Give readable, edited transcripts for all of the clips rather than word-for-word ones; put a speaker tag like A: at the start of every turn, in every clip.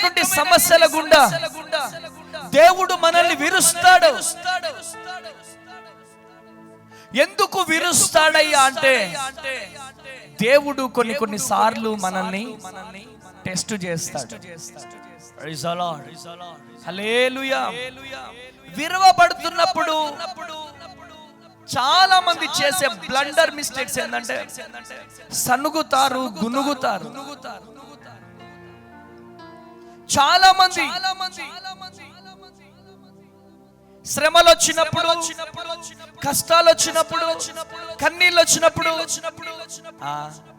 A: అనేకమైనటువంటి సమస్యల గుండా దేవుడు మనల్ని విరుస్తాడు. ఎందుకు విరుస్తాడయ్యా అంటే దేవుడు కొన్ని సార్లు మనల్ని టెస్ట్ చేస్తాడు. ప్రైజ్ ది లార్డ్, హల్లెలూయా. విరవబడుతున్నప్పుడు చాలా మంది చేసే బ్లండర్ మిస్టేక్స్ ఏంటంటే సనుగుతారు, గునుగుతారు. చాలా మంది శ్రమలు వచ్చినప్పుడు, కష్టాలు వచ్చినప్పుడు, కన్నీళ్ళు వచ్చినప్పుడు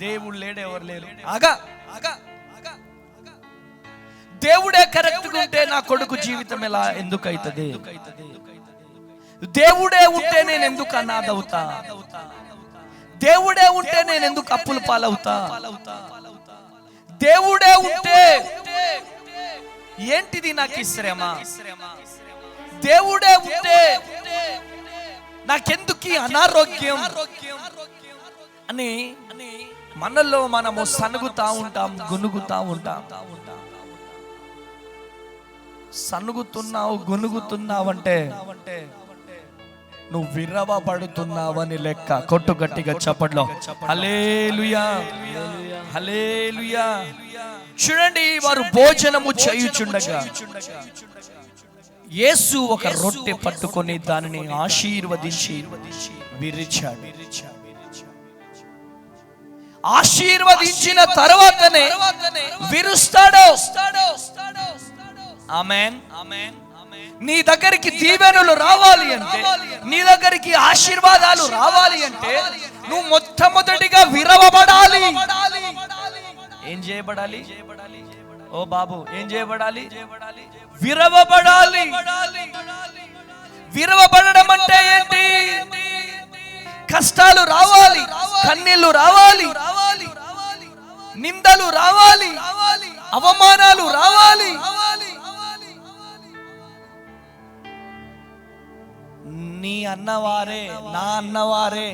A: దేవుడు లేడు, ఎవరు లేరు. దేవుడే కరెక్ట్ ఉంటే నా కొడుకు జీవితం ఎలా ఎందుకు అవుతుంది? దేవుడే ఉంటే నేను ఎందుకు అనాథవుతా? దేవుడే ఉంటే నేను ఎందుకు అప్పుల పాలవుతా? దేవుడే ఉంటే ఏంటిది నాకు ఈ శ్రమ? దేవుడే ఉంటే నాకెందుకు ఈ అనారోగ్యం అని మనలో మనము సనుగుతా ఉంటాం, గునుగుతా ఉంటాం. సనుగుతున్నావు, గునుగుతున్నావంటే నువ్వు విరవబడుతున్నావని లెక్క. కొట్టు గట్టిగా చప్పట్లో హల్లెలూయా, హల్లెలూయా. చూడండి, వారు భోజనము చేయుచుండగా యేసు ఒక రొట్టె పట్టుకొని దానిని ఆశీర్వదించి విరిచాడు. ఆశీర్వదించిన తర్వాతనే విరుస్తాడు. ఆమేన్. నీ దగ్గరికి దీవెనలు రావాలి అంటే, నీ దగ్గరికి ఆశీర్వాదాలు రావాలి అంటే నువ్వు మొట్టమొదటిగా విరవబడాలి. ఏం చేయబడాలి? ఓ బాబు, ఏం చేయబడాలి? విరవబడాలి. విరవబడడం అంటే ఏంటి? కష్టాలు రావాలి, కన్నీళ్లు రావాలి, నిందలు రావాలి, అవమానాలు రావాలి. నీ అన్నవారే, నా అన్నవారే,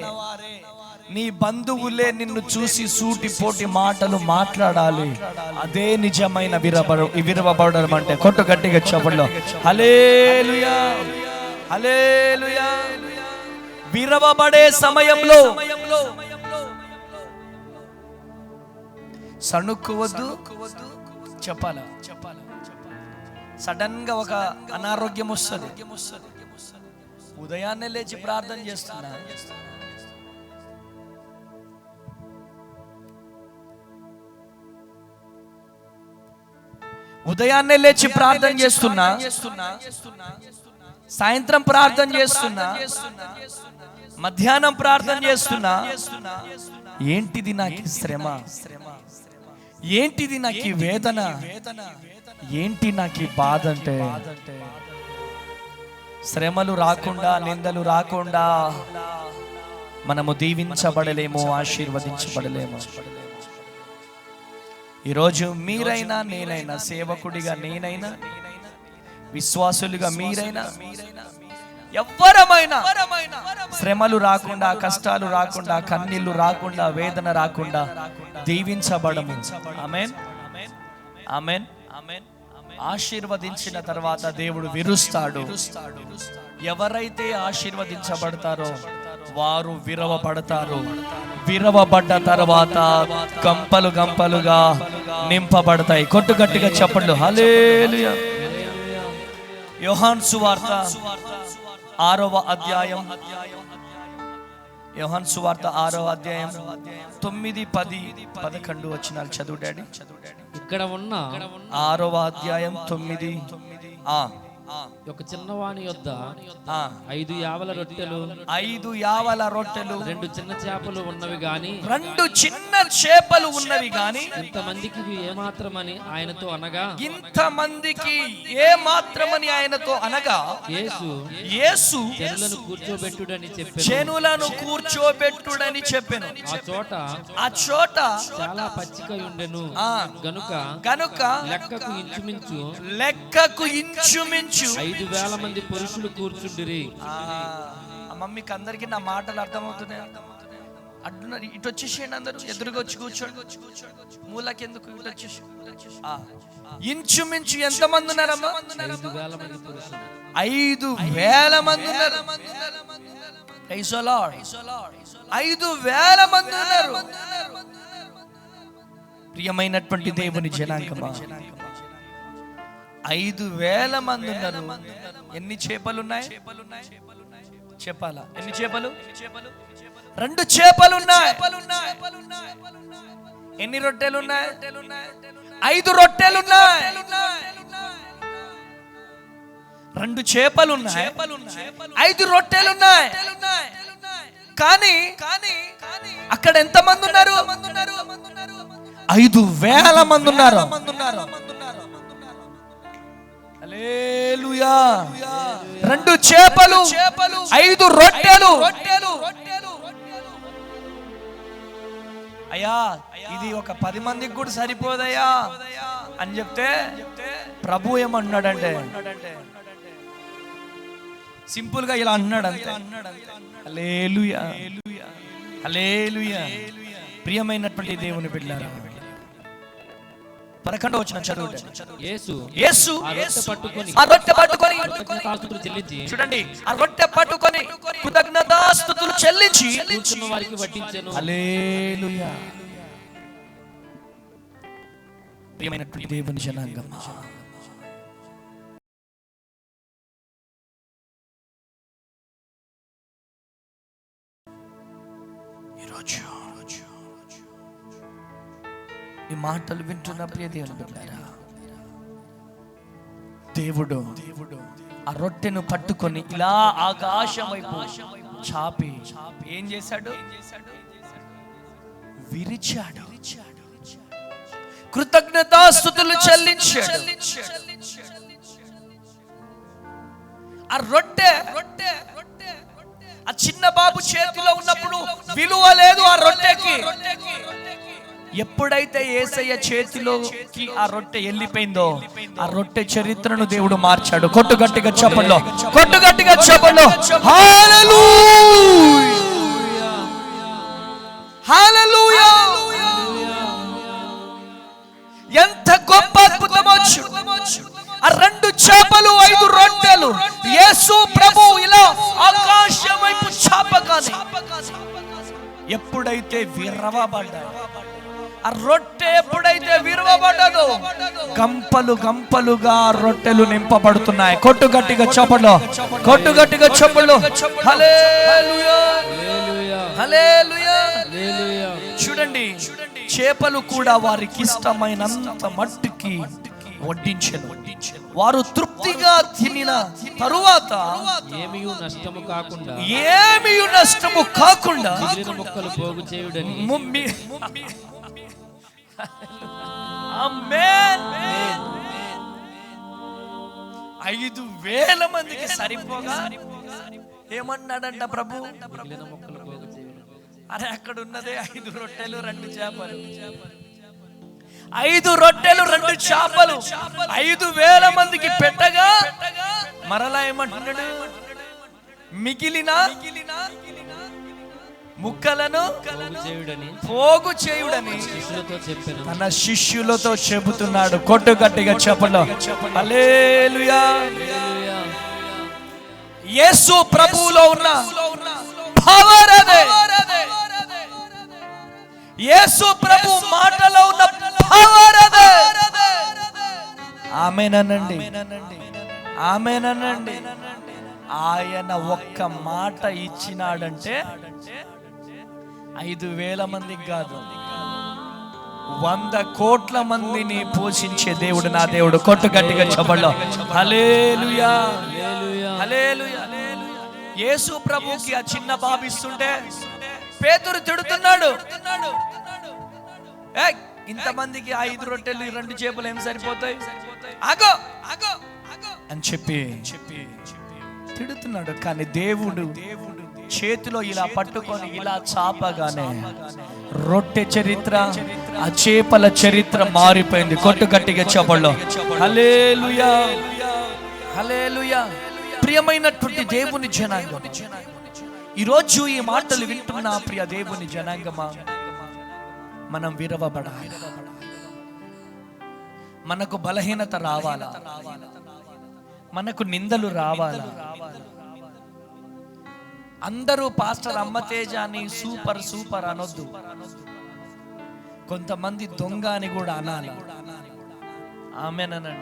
A: నీ బంధువులే నిన్ను చూసి సూటిపోటి మాటలు మాట్లాడాలి. అదే నిజమైన విరవబడడం అంటే. కొట్టు గట్టిగా చెప్పండి హల్లెలూయా, హల్లెలూయా. విరవబడే సమయంలో సణుక్కోవద్దు. చెప్పాలా? సడన్ గా ఒక అనారోగ్యం వస్తుంది, ఉదయాన్నే లేచి ప్రార్థన చేస్తున్నా, ఉదయాన్నే లేచి ప్రార్థన చేస్తున్నా, సాయంత్రం ప్రార్థన చేస్తున్నా, మధ్యాహ్నం ప్రార్థన చేస్తున్నా, ఏంటిది నాకు శ్రమ? ఏంటిది నాకు వేదన? ఏంటి నాకు బాధ? అంటే శ్రమలు రాకుండా, నిందలు రాకుండా మనము దీవించబడలేము, ఆశీర్వదించబడలేము. ఈరోజు మీరైనా, నేనైనా, సేవకుడిగా నేనైనా, విశ్వాసులుగా మీరైనా, ఎవ్వరమైనా శ్రమలు రాకుండా, కష్టాలు రాకుండా, కన్నీళ్లు రాకుండా, వేదన రాకుండా దీవించబడము. ఆమేన్, ఆమేన్. ఆశీర్వదించిన తర్వాత దేవుడు విరుస్తాడు. ఎవరైతే ఆశీర్వదించబడతారో వారు విరవబడతారు. విరవబడ్డ తర్వాత గంపలు గంపలుగా నింపబడతాయి. కొట్టు గట్టిగా చెప్పండి హల్లెలూయా. యోహాను సువార్త 6వ అధ్యాయం, యోహాను సువార్త 6వ అధ్యాయం 9, 10, 11 వచనాలు చదువు డాడీ.
B: ఇక్కడ ఉన్న
A: 6వ అధ్యాయం 9.
B: ఒక చిన్నవాని యొద్ద 5 యావల రొట్టెలు 2 చిన్న చేపలు ఉన్నవి గాని
A: 2 చిన్న చేపలు ఉన్నవి గాని
B: ఇంతమందికి ఏమాత్రమని ఆయనతో అనగా,
A: ఇంతమందికి ఏమాత్రమని ఆయనతో అనగా యేసు
B: జనులను కూర్చోబెట్టుడని చెప్పెను.
A: జనులను కూర్చోబెట్టుడని చెప్పెను. ఆ చోట
B: చాలా పచ్చిక ఉండెను గనుక
A: లెక్కకు ఇంచుమించు
B: 5,000 మంది పురుషులు కూర్చుండిరి.
A: మమ్మీకి అందరికి నా మాటలు అర్థమవుతున్నాయి. అడ్డున్నారు, ఇటు వచ్చేసేయండి అందరూ, ఎదురుగా వచ్చి కూర్చోండి. మూలకెందుకు, ఇటు వచ్చేసి. ఇంచుమించు ఎంతమంది ఉన్నారమ్మా?
B: 5,000 మంది పురుషులు.
A: 5,000 మంది ఉన్నారు. 5,000 మంది ఉన్నారు. ప్రియమైనటువంటి దేవుని జనాంగమా, 5,000 మంది ఉన్నారు. ఎన్ని చేపలు ఉన్నాయి చెప్పాలా? ఎన్ని చేపలు? 2 చేపలు ఉన్నాయి. ఎన్ని రొట్టెలు ఉన్నాయి? 5 రొట్టెలు ఉన్నాయి. 2 చేపలు ఉన్నాయి, 5 రొట్టెలు ఉన్నాయి. కానీ అక్కడ ఎంత మంది ఉన్నారు? 5,000 మంది ఉన్నారు. హల్లెలూయా. 2 చేపలు, 5 రొట్టెలు. అయ్యా, ఇది ఒక 10 మందికి కూడా సరిపోదయ్యా అని చెప్తే ప్రభు ఏమన్నాడంటే, సింపుల్ గా ఇలా అన్నాడు అంతే. హల్లెలూయా, హల్లెలూయా. ప్రియమైనటువంటి దేవుని బిడ్డలారా, 11వ వచనం చదువుట. యేసు ఆ రొట్టె పట్టుకొని చూడండి, ఆ రొట్టె పట్టుకొని కృతజ్ఞతాస్తుతులు చెల్లించి
B: కూర్చున్న వారికి వడ్డించెను.
A: హల్లెలూయా. ప్రియమైనటువంటి దేవుని జనాంగమా, ఈరోజు ఈ మాటలు వింటున్న ప్రియ దేవుని బిడ్డలారా, దేవుడు ఆ రొట్టెను పట్టుకొని ఇలా ఆకాశం వైపు చాపి ఏం చేశాడు? విరిచాడు, కృతజ్ఞతాస్తుతులు చెల్లించాడు. ఆ రొట్టె ఆ చిన్న బాబు చేతిలో ఉన్నప్పుడు విలువ లేదు ఆ రొట్టెకి. ఎప్పుడైతే యేసయ్య చేతిలోకి ఆ రొట్టె వెళ్ళిపోయిందో, ఆ రొట్టె చరిత్రను దేవుడు మార్చాడు. కొట్టు గట్టిగా చెప్పండి, కొట్టు గట్టిగా చెప్పండి. హల్లెలూయా, హల్లెలూయా. ఎంత గొప్ప అద్భుతమో చూడు. ఆ 2 చేపలు, 5 రొట్టెలు యేసు ప్రభు ఇలా ఆకాశం వైపు చాపగానే ఎప్పుడైతే విరవబడ్డాడు, ఆ రొట్టె ఎప్పుడైతే విరవబడ్డదో గంపలు గంపలుగా రొట్టెలు నింపబడుతున్నాయి. కొట్టు గట్టిగా చెప్పండి, కొట్టు గట్టిగా చెప్పండి. హల్లెలూయా, హల్లెలూయా. చూడండి, చేపలు కూడా వారికి ఇష్టమైనంత మట్టుకి వడ్డించెను. వారు తృప్తిగా తినిన తరువాత
B: ఏమీయు నష్టము కాకుండా మిగిలిన ముక్కలు పోగు చేయుడని.
A: ఆమేన్. 5,000 మందికి సరిపోగా ఏమన్నాడంట ప్రభు?
B: మిగిలిన ముక్కలు పోగు చేయుడని.
A: అరే, అక్కడ ఉన్నదే 5 రొట్టెలు 2 చేపలు. 5 రొట్టెలు 2 చేపలు 5,000 మందికి పెట్టగా మరలా ఏమంటున్నాడు? మిగిలిన ముక్కలను పోగు చేయుడని తన శిష్యులతో చెబుతున్నాడు. కొట్టు గట్టిగా చెప్పండి. హల్లెలూయా. యేసు ప్రభువులో ఉన్న పవర్ అదే. యేసు ప్రభు మాటలో ఉన్న పవర్ అదే. ఆమేనండి, ఆమేనండి. ఆయన ఒక్క మాట ఇచ్చినాడంటే 5,000 మందికి కాదు, 100 కోట్ల మందిని పోషించే దేవుడు నా దేవుడు. కొట్టు గట్టిగా చెప్పండి. హల్లెలూయా, హల్లెలూయా. యేసు ప్రభుకి ఆ చిన్న బాబు ఇస్తుంటే పేతురు తిడుతున్నాడు, ఇంతమందికి 5 రొట్టెలు 2 చేపలు ఏం సరిపోతాయి, ఆగో ఆగో అని చెప్పి తిడుతున్నాడు. కానీ దేవుడు చేతిలో ఇలా పట్టుకొని ఇలా చాపగానే రొట్టె చరిత్ర, ఆ చేపల చరిత్ర మారిపోయింది. కొట్టు గట్టిగా చెప్పండి. హల్లెలూయా, హల్లెలూయా. ప్రియమైనటువంటి దేవుని జనాంగం, ఈరోజు ఈ మాటలు వింటున్న ప్రియ దేవుని జనాంగమా, మనం విరవబడాలి. మనకు బలహీనత రావాలా, మనకు నిందలు రావాలా. అందరూ పాస్టర్ అమ్మతేజ అని సూపర్ సూపర్ అనొద్దు. కొంతమంది దొంగ అని కూడా అనాలి. ఆమేనండి.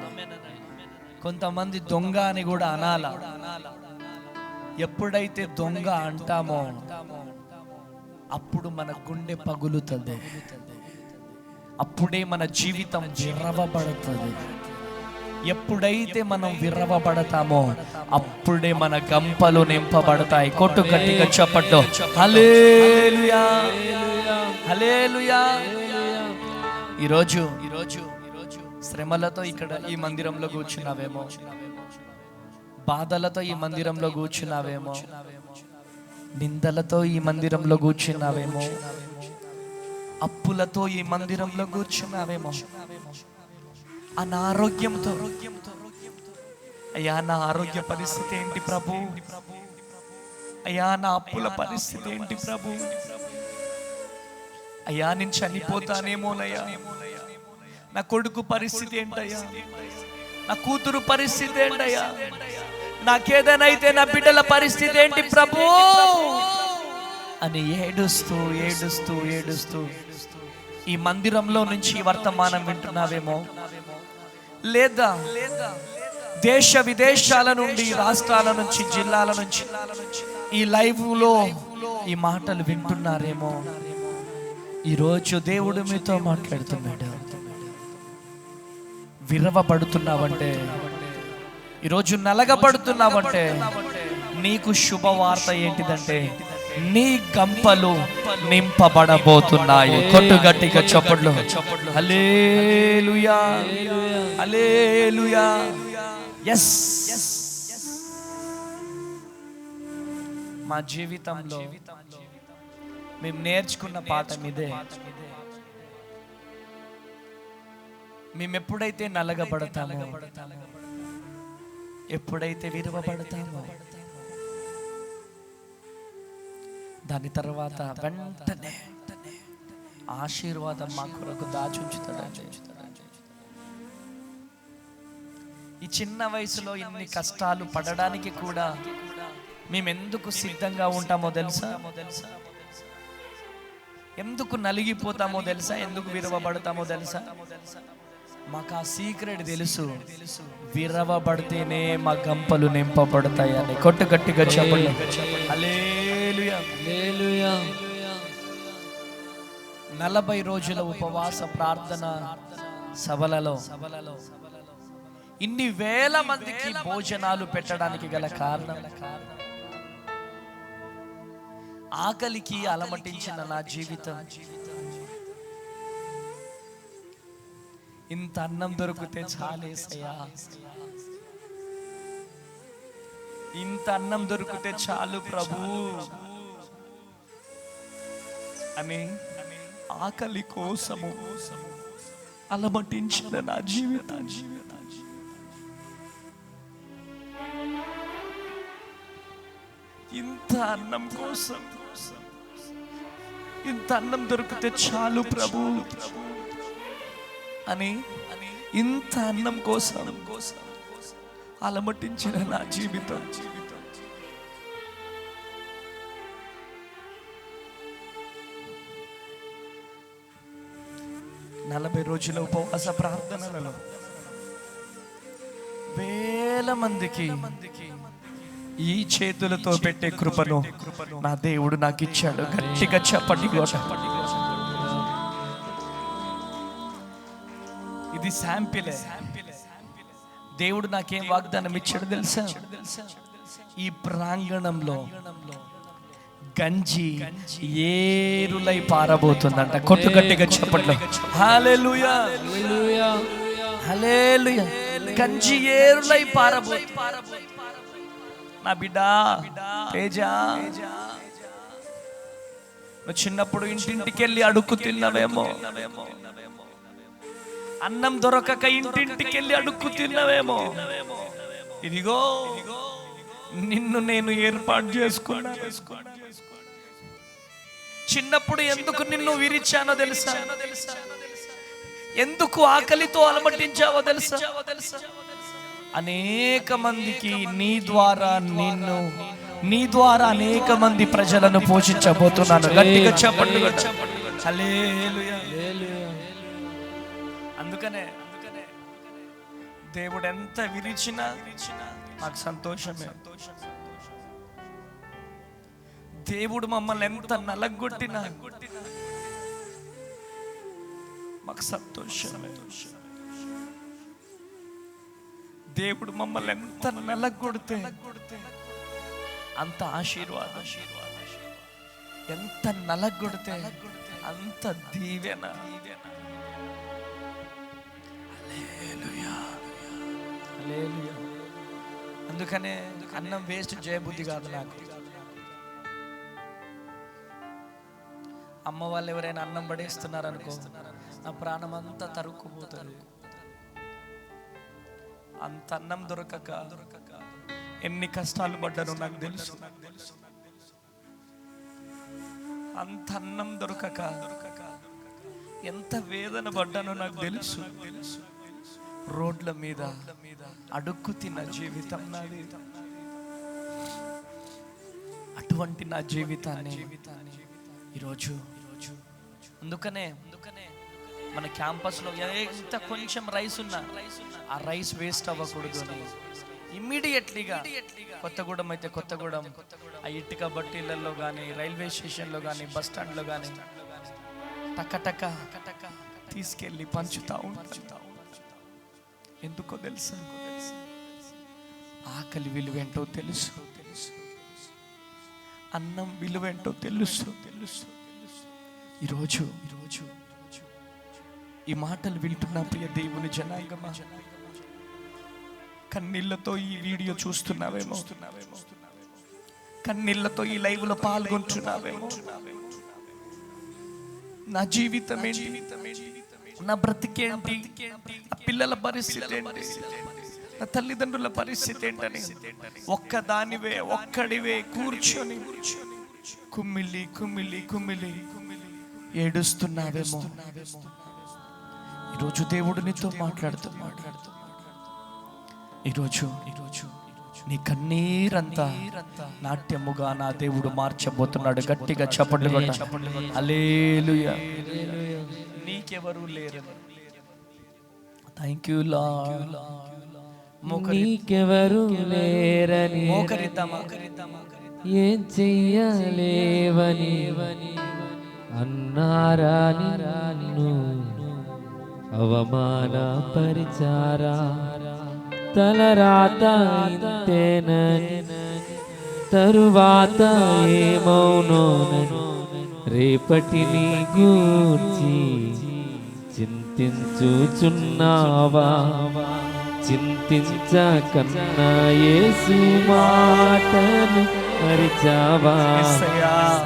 A: కొంతమంది దొంగ అని కూడా అనాలా. ఎప్పుడైతే దొంగ అంటామో అప్పుడు మన గుండె పగులుతుంది, అప్పుడే మన జీవితం విర్రవబడుతుంది. ఎప్పుడైతే మనం విర్రవబడతామో అప్పుడే మన గంపలు నింపబడతాయి. కొట్టు గట్టిగా చప్పట్లు. హల్లెలూయా, హల్లెలూయా. ఈరోజు శ్రమలతో ఇక్కడ ఈ మందిరంలో కూర్చున్నావేమో, బాధలతో ఈ మందిరంలో కూర్చున్నావేమో, నిందలతో ఈ మందిరంలో కూర్చున్నావేమో, అప్పులతో ఈ మందిరంలో కూర్చున్నావేమో, అనారోగ్యంతో, అయ్యా నా ఆరోగ్య పరిస్థితి ఏంటి ప్రభు, అయ్యా నా అప్పుల పరిస్థితి ఏంటి ప్రభు, అయ్యా నేను చనిపోతానేమోనయ్యా, నా కొడుకు పరిస్థితి ఏంటయ్యా, నా కూతురు పరిస్థితి ఏంటయ్యా, నాకేదైతే నా బిడ్డల పరిస్థితి ఏంటి ప్రభు అని ఏడుస్తూ ఏడుస్తూ ఏడుస్తూ ఈ మందిరంలో నుంచి వర్తమానం వింటున్నావేమో, లేదా దేశ విదేశాల నుండి, రాష్ట్రాల నుంచి, జిల్లాల నుంచి ఈ లైవ్ లో ఈ మాటలు వింటున్నారేమో. ఈరోజు దేవుడు మీతో మాట్లాడుతున్నాడు. విరవబడుతున్నావంటే, ఈరోజు నలగబడుతున్నావంటే నీకు శుభవార్త ఏంటిదంటే నీ గంపలు నింపబడబోతున్నాయి. కొట్టు గట్టిగా చప్పట్లు. హల్లెలూయా, హల్లెలూయా. yes మా జీవితంలో మేము నేర్చుకున్న పాఠం ఇదే. మేము ఎప్పుడైతే నలగబడతామో, ఎప్పుడైతే విరవబడతామో, దాని తర్వాత వెంటనే ఆశీర్వాదం మా కొరకు దాచుంచుతాడండి. ఈ చిన్న వయసులో ఇన్ని కష్టాలు పడడానికి కూడా మేము ఎందుకు సిద్ధంగా ఉంటామో తెలుసా? ఎందుకు నలిగిపోతామో తెలుసా? ఎందుకు విరవబడతామో తెలుసా? మాకు ఆ సీక్రెట్ తెలుసు. విరవబడితేనే మా గంపలు నింపబడతాయని. కొట్టు గట్టిగా చెప్పండి. హల్లెలూయా, హల్లెలూయా. 40 రోజుల ఉపవాస ప్రార్థన సభలలో ఇన్ని వేల మందికి భోజనాలు పెట్టడానికి గల కారణం, ఆకలికి అలమటించిన నా జీవితం. ఇంత అన్నం దొరికితే చాలేసయ్యా, ఇంత అన్నం దొరికితే చాలు ప్రభు అని ఆకలి కోసము అలమటించిన నా జీవితం. ఇంత అన్నం కోసం, ఇంత అన్నం దొరికితే చాలు ప్రభు అని ఇంత అన్నం కోసం అలమటించిన నా జీవితం. నలభై రోజుల ఉపవాస ప్రార్థనలలో వేల మందికి ఈ చేతులతో పెట్టే కృపను నా దేవుడు నాకు ఇచ్చాడు. గట్టిగా చెప్పండి. ఇది శాంపిలే. దేవుడు నాకేం వాగ్దానం ఇచ్చాడు తెలుసా? ఈ ప్రాంగణంలో గంజి ఏరులై పారబోతుందంట. కొట్టు గట్టిగా చెప్పండి. హల్లెలూయా, హల్లెలూయా, హల్లెలూయా. గంజి ఏరులై పారబోతుంది. నా బిడ్డ తేజ, చిన్నప్పుడు ఇంటింటికి వెళ్ళి అడుక్కు తిన్నవేమో, అన్నం దొరకక ఇంటింటికి వెళ్ళి అడుక్కు తిన్నవేమో. ఇదిగో నిన్ను నేను ఏర్పాటు చేసుకున్నా. చిన్నప్పుడు ఎందుకు నిన్ను విరిచానో తెలుసా? ఎందుకు ఆకలితో అలమటించావో తెలుసా? అనేక మందికి నీ ద్వారా అనేక మంది ప్రజలను పోషించబోతున్నాను. గట్టిగా చెప్పండి. హల్లెలూయా. అందుకనే దేవుడు ఎంత విరిచినా నాకు సంతోషమే. దేవుడు మమ్మల్ని ఎంత నలగొట్టినా మాకు సంతోషమే. దేవుడు మమ్మల్ని ఎంత నలగొడితే అంత ఆశీర్వాదం, ఎంత నలగొడితే అంత దీవెన. హల్లెలూయా, హల్లెలూయా. అందుకనే అన్నం వేస్ట్ చేయబుద్ధి కాదు నాకు. అమ్మ వాళ్ళు ఎవరైనా అన్నం పడేస్తున్నారు అనుకో, నా ప్రాణం అంతా తరుక్కుపోతుంది. అంత అన్నం దొరకక ఎన్ని కష్టాలు పడ్డారో నాకు తెలుసు. అంత అన్నం దొరకక ఎంత వేదన పడ్డానో నాకు తెలుసు. రోడ్ల మీద అడుక్కు తిన్న జీవితం నాది. అటువంటి నా జీవితాన్ని ఈరోజు అందుకనే మన క్యాంపస్ లో ఎంత కొంచెం రైస్ ఉన్నా ఆ రైస్ వేస్ట్ అవ్వకూడదు అని ఇమ్మీడియట్లీగా కొత్తగూడెం అయితే కొత్తగూడెం ఆ ఇటుక బట్టీలలో కానీ, రైల్వే స్టేషన్లో కానీ, బస్ స్టాండ్లో కానీ టక్క తీసుకెళ్ళి పంచుతా ఉంటా. ఎందుకో తెలుసా? ఆకలి విలువేంటో తెలుసు, అన్నం విలువేంటో తెలుసు. ఈరోజు ఈ మాటలు వింటున్న ప్రియ దేవుని జనాంగమా, కన్నీళ్లతో ఈ వీడియో చూస్తున్నావేమో, కన్నీళ్లతో ఈ లైవ్ లో పాల్గొంటున్నావేమో. నా జీవితం ఏంటి, నా బ్రతికేంటి, నా పిల్లల పరిస్థితి ఏంటి, నా తల్లిదండ్రుల పరిస్థితి ఏంటని ఒక్కడివే కూర్చొని కుమ్మిలి ఏడుస్తున్నావేమో. ఈరోజు దేవుడు నీతో మాట్లాడుతున్నాడు. ఈరోజు నీ కన్నీరంతా నాట్యముగా నా దేవుడు మార్చబోతున్నాడు. గట్టిగా చప్పట్లు కొట్టు. హల్లెలూయా. నీకెవరు లేరని. Thank you lord.
B: నీకెవరు లేరని,
A: మోకరిద్దామా?
B: ఏం చెయ్యలేవని అన్నారా నిన్ను అవమానపరిచారా? తలరాత ఇంతేనని తరువాత ఏమౌనోనని రేపటిని గూర్చి చింతించుచున్నావా? చింతించకన్నా యేసు మాటను మరిచావా?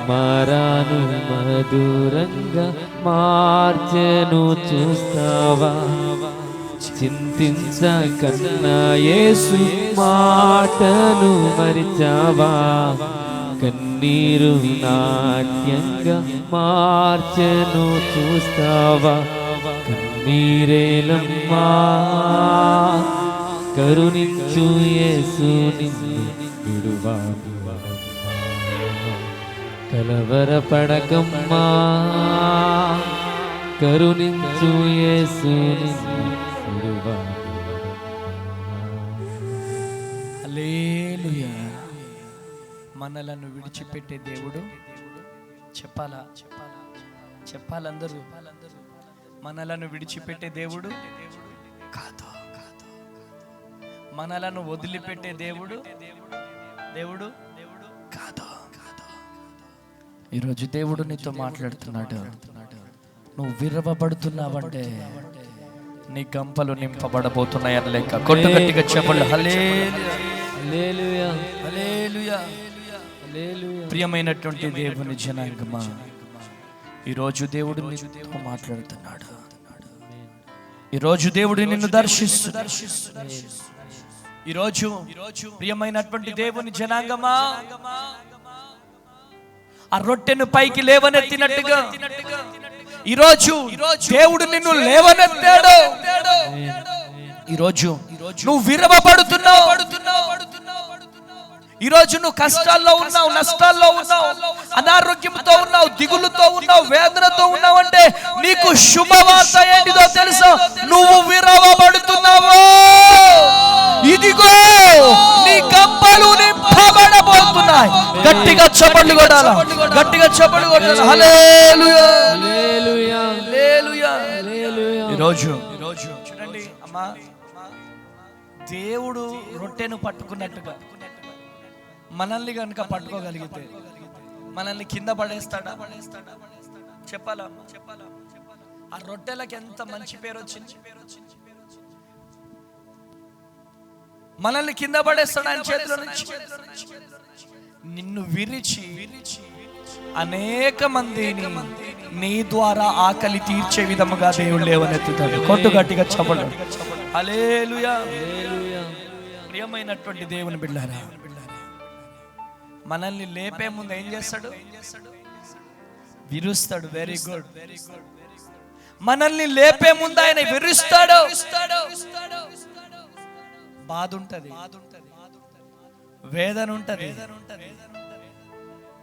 B: మారాను మధురంగా మార్చెను చూస్తావా? చింతించకన్నా యేసు మాటను మరిచావా? కన్నీరు నాట్యంగా మార్చెను చూస్తావా? కన్నీరేలమ్మా కరుణించు యేసు నిన్ను విడువాడు. కలవరపడకమ్మా కరుణించు యేసు నిన్ను విడువాడు.
A: హల్లెలూయా. మనలను విడిచిపెట్టే దేవుడు చెప్పాలందరూ మనలను విడిచిపెట్టే దేవుడు కాదు. మనలను వదిలిపెట్టే దేవుడు కాదు. ఈరోజు దేవుడు నీతో మాట్లాడుతున్నాడు. నువ్వు విరవబడుతున్నావంటే నీ గంపలు నింపబడబోతున్నాయని లెక్క. కొట్టు గట్టిగా చెప్పండి. హల్లెలూయా, హల్లెలూయా, హల్లెలూయా. ప్రియమైనటువంటి దేవుని జనాంగమా, ఈరోజు దేవుడు నీతో మాట్లాడుతున్నాడు. ఈరోజు దేవుడు నిన్ను దర్శిస్తున్నాడు. ఈరోజు ప్రియమైనటువంటి దేవుని జనాంగమా, ఆ రొట్టెను పైకి లేవనెత్తినట్టుగా ఈరోజు దేవుడు నిన్ను లేవనెత్తాడు. ఈరోజు నువ్వు విరవబడుతున్నావు. ఈరోజు నువ్వు కష్టాల్లో ఉన్నావు, నష్టాల్లో ఉన్నావు, అనారోగ్యంతో ఉన్నావు, దిగులుతో ఉన్నావు, వేదనతో ఉన్నావు అంటే నీకు శుభవార్త ఏంటిదో తెలుసా? నువ్వు విరవబడుతున్నావు. ఇదిగో నీ గంపలు నింపబడబోతున్నాయి. గట్టిగా చప్పట్లు కొట్టాలా, గట్టిగా చప్పట్లు కొట్టాలా. హల్లెలూయా, హల్లెలూయా, హల్లెలూయా, హల్లెలూయా. ఈరోజు చూడండి అమ్మా, దేవుడు రొట్టెను పట్టుకున్నట్టుగా మనల్ని కనుక పట్టుకోగలిగితే మనల్ని కింద పడేస్తాడా? చెప్పాలా? ఆ రొట్టెలకు ఎంత మంచి పేరు వచ్చింది. మనల్ని కింద పడేస్తాడు ఆయన చేతిలో నుంచి. నిన్ను విరిచి అనేక మందిని నీ ద్వారా ఆకలి తీర్చే విధముగా దేవుడు లేవనెత్తుతాడు. కొట్టు గట్టిగా చెప్పడు. హల్లెలూయా. ప్రియమైనటువంటి దేవుని బిడ్డలారా, మనల్ని లేపే ముందు ఏం చేస్తాడు? విరుస్తాడు. Very good. మనల్ని లేపే ముందు ఆయన విరుస్తాడు. బాధ ఉంటది, వేదన ఉంటది,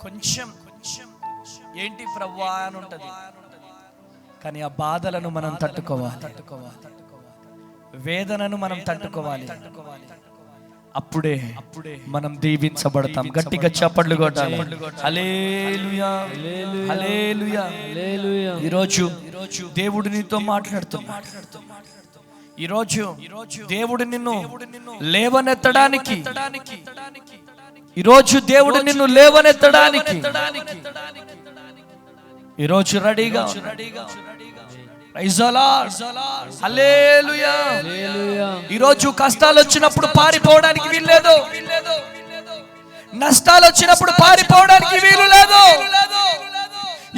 A: కొంచెం ఏంటి ప్రభువా అని ఉంటది. కానీ ఆ బాధలను మనం తట్టుకోవాలి, వేదనను మనం తట్టుకోవాలి. అప్పుడే మనం దీవించబడతాం. గట్టిగా చప్పట్లు కొట్టాలి. హల్లెలూయా, హల్లెలూయా, హల్లెలూయా. ఈరోజు దేవుడు నీతో మాట్లాడుతున్నాడు. ఈరోజు దేవుడు నిన్ను లేవనెత్తడానికి, ఈరోజు దేవుడు నిన్ను లేవనెత్తడానికి ఈరోజు రెడీగా. హల్లెలూయా. ఈరోజు కష్టాలు వచ్చినప్పుడు పారిపోవడానికి వీల్లేదు, నష్టాలు వచ్చినప్పుడు పారిపోవడానికి వీలు లేదు.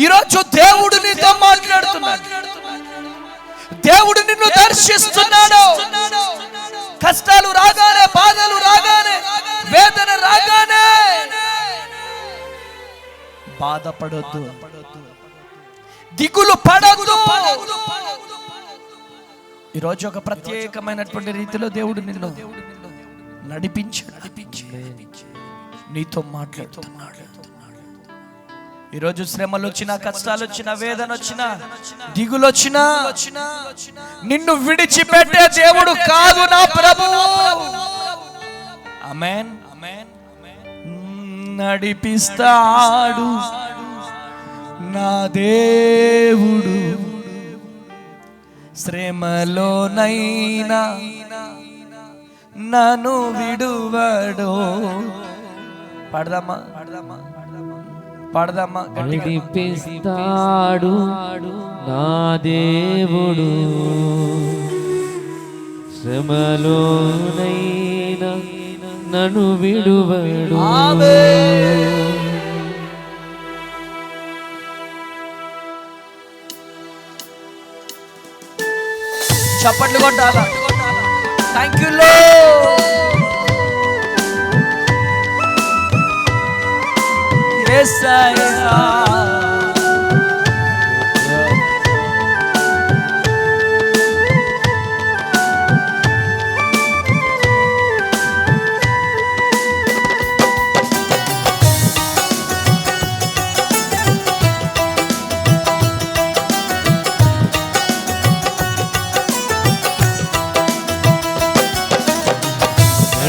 A: ఈరోజు దేవుడు నీతో మాట్లాడుతున్నాడు. దేవుడు నిన్ను దర్శిస్తున్నాడు. కష్టాలు రాగానే, బాధలు రాగానే, వేదన రాగానే బాధపడొద్దు, దిగులు పడొద్దు. ఈరోజు ఒక ప్రత్యేకమైనటువంటి రీతిలో దేవుడు నిన్ను నడిపించి నీతో మాట్లాడుతున్నాడు. ఈరోజు శ్రమలు వచ్చినా, కష్టాలు వచ్చినా, వేదన వచ్చినా, దిగులు వచ్చినా నిన్ను విడిచిపెట్టే దేవుడు కాదు నా ప్రభువు. ఆమేన్. నడిపిస్తాడు నా దేవుడు, శ్రమలోనైనా నన్ను విడువడు. పాడదామా?
B: నడిపిస్తాడు నా దేవుడు, శ్రమలోనైనా నన్ను విడువడు.
A: చప్పట్లు కొట్టాలా. Thank you Lord. యేసయ్యా.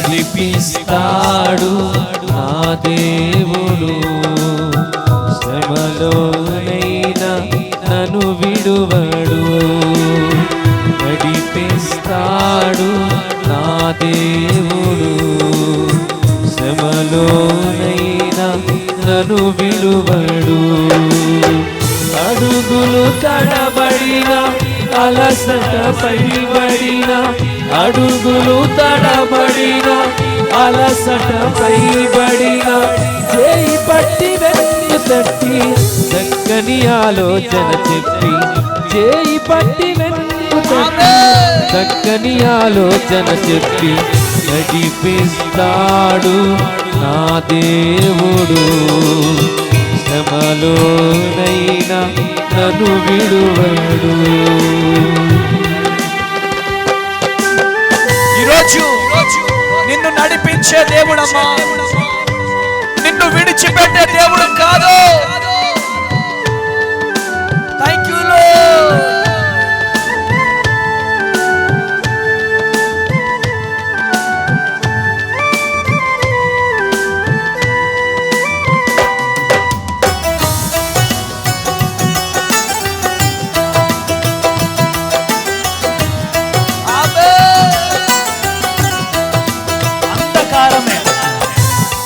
B: నడిపిస్తాడు నా దేవుడు, శ్రమలోనైనా నన్ను విడువడు. నడిపిస్తాడు నా దేవుడు, శ్రమలోనైనా నన్ను విడువడు. అడుగులు తడబడిన, అలసట పైబడిన, అడుగులు తడబడిన, అలసట పైబడిన, చేయి పట్టి వెన్ను తట్టి చక్కని ఆలోచన చెప్పి, చేయి పట్టి వెన్ను తట్టి చక్కని ఆలోచన చెప్పి నడిపిస్తాడు నా దేవుడు, శ్రమలోనైనా నన్ను విడువడు.
A: ఈరోజు నిన్ను నడిపించే దేవుడమ్మా, నిన్ను విడిచిపెట్టే దేవుడు కాదు. Thank you lord.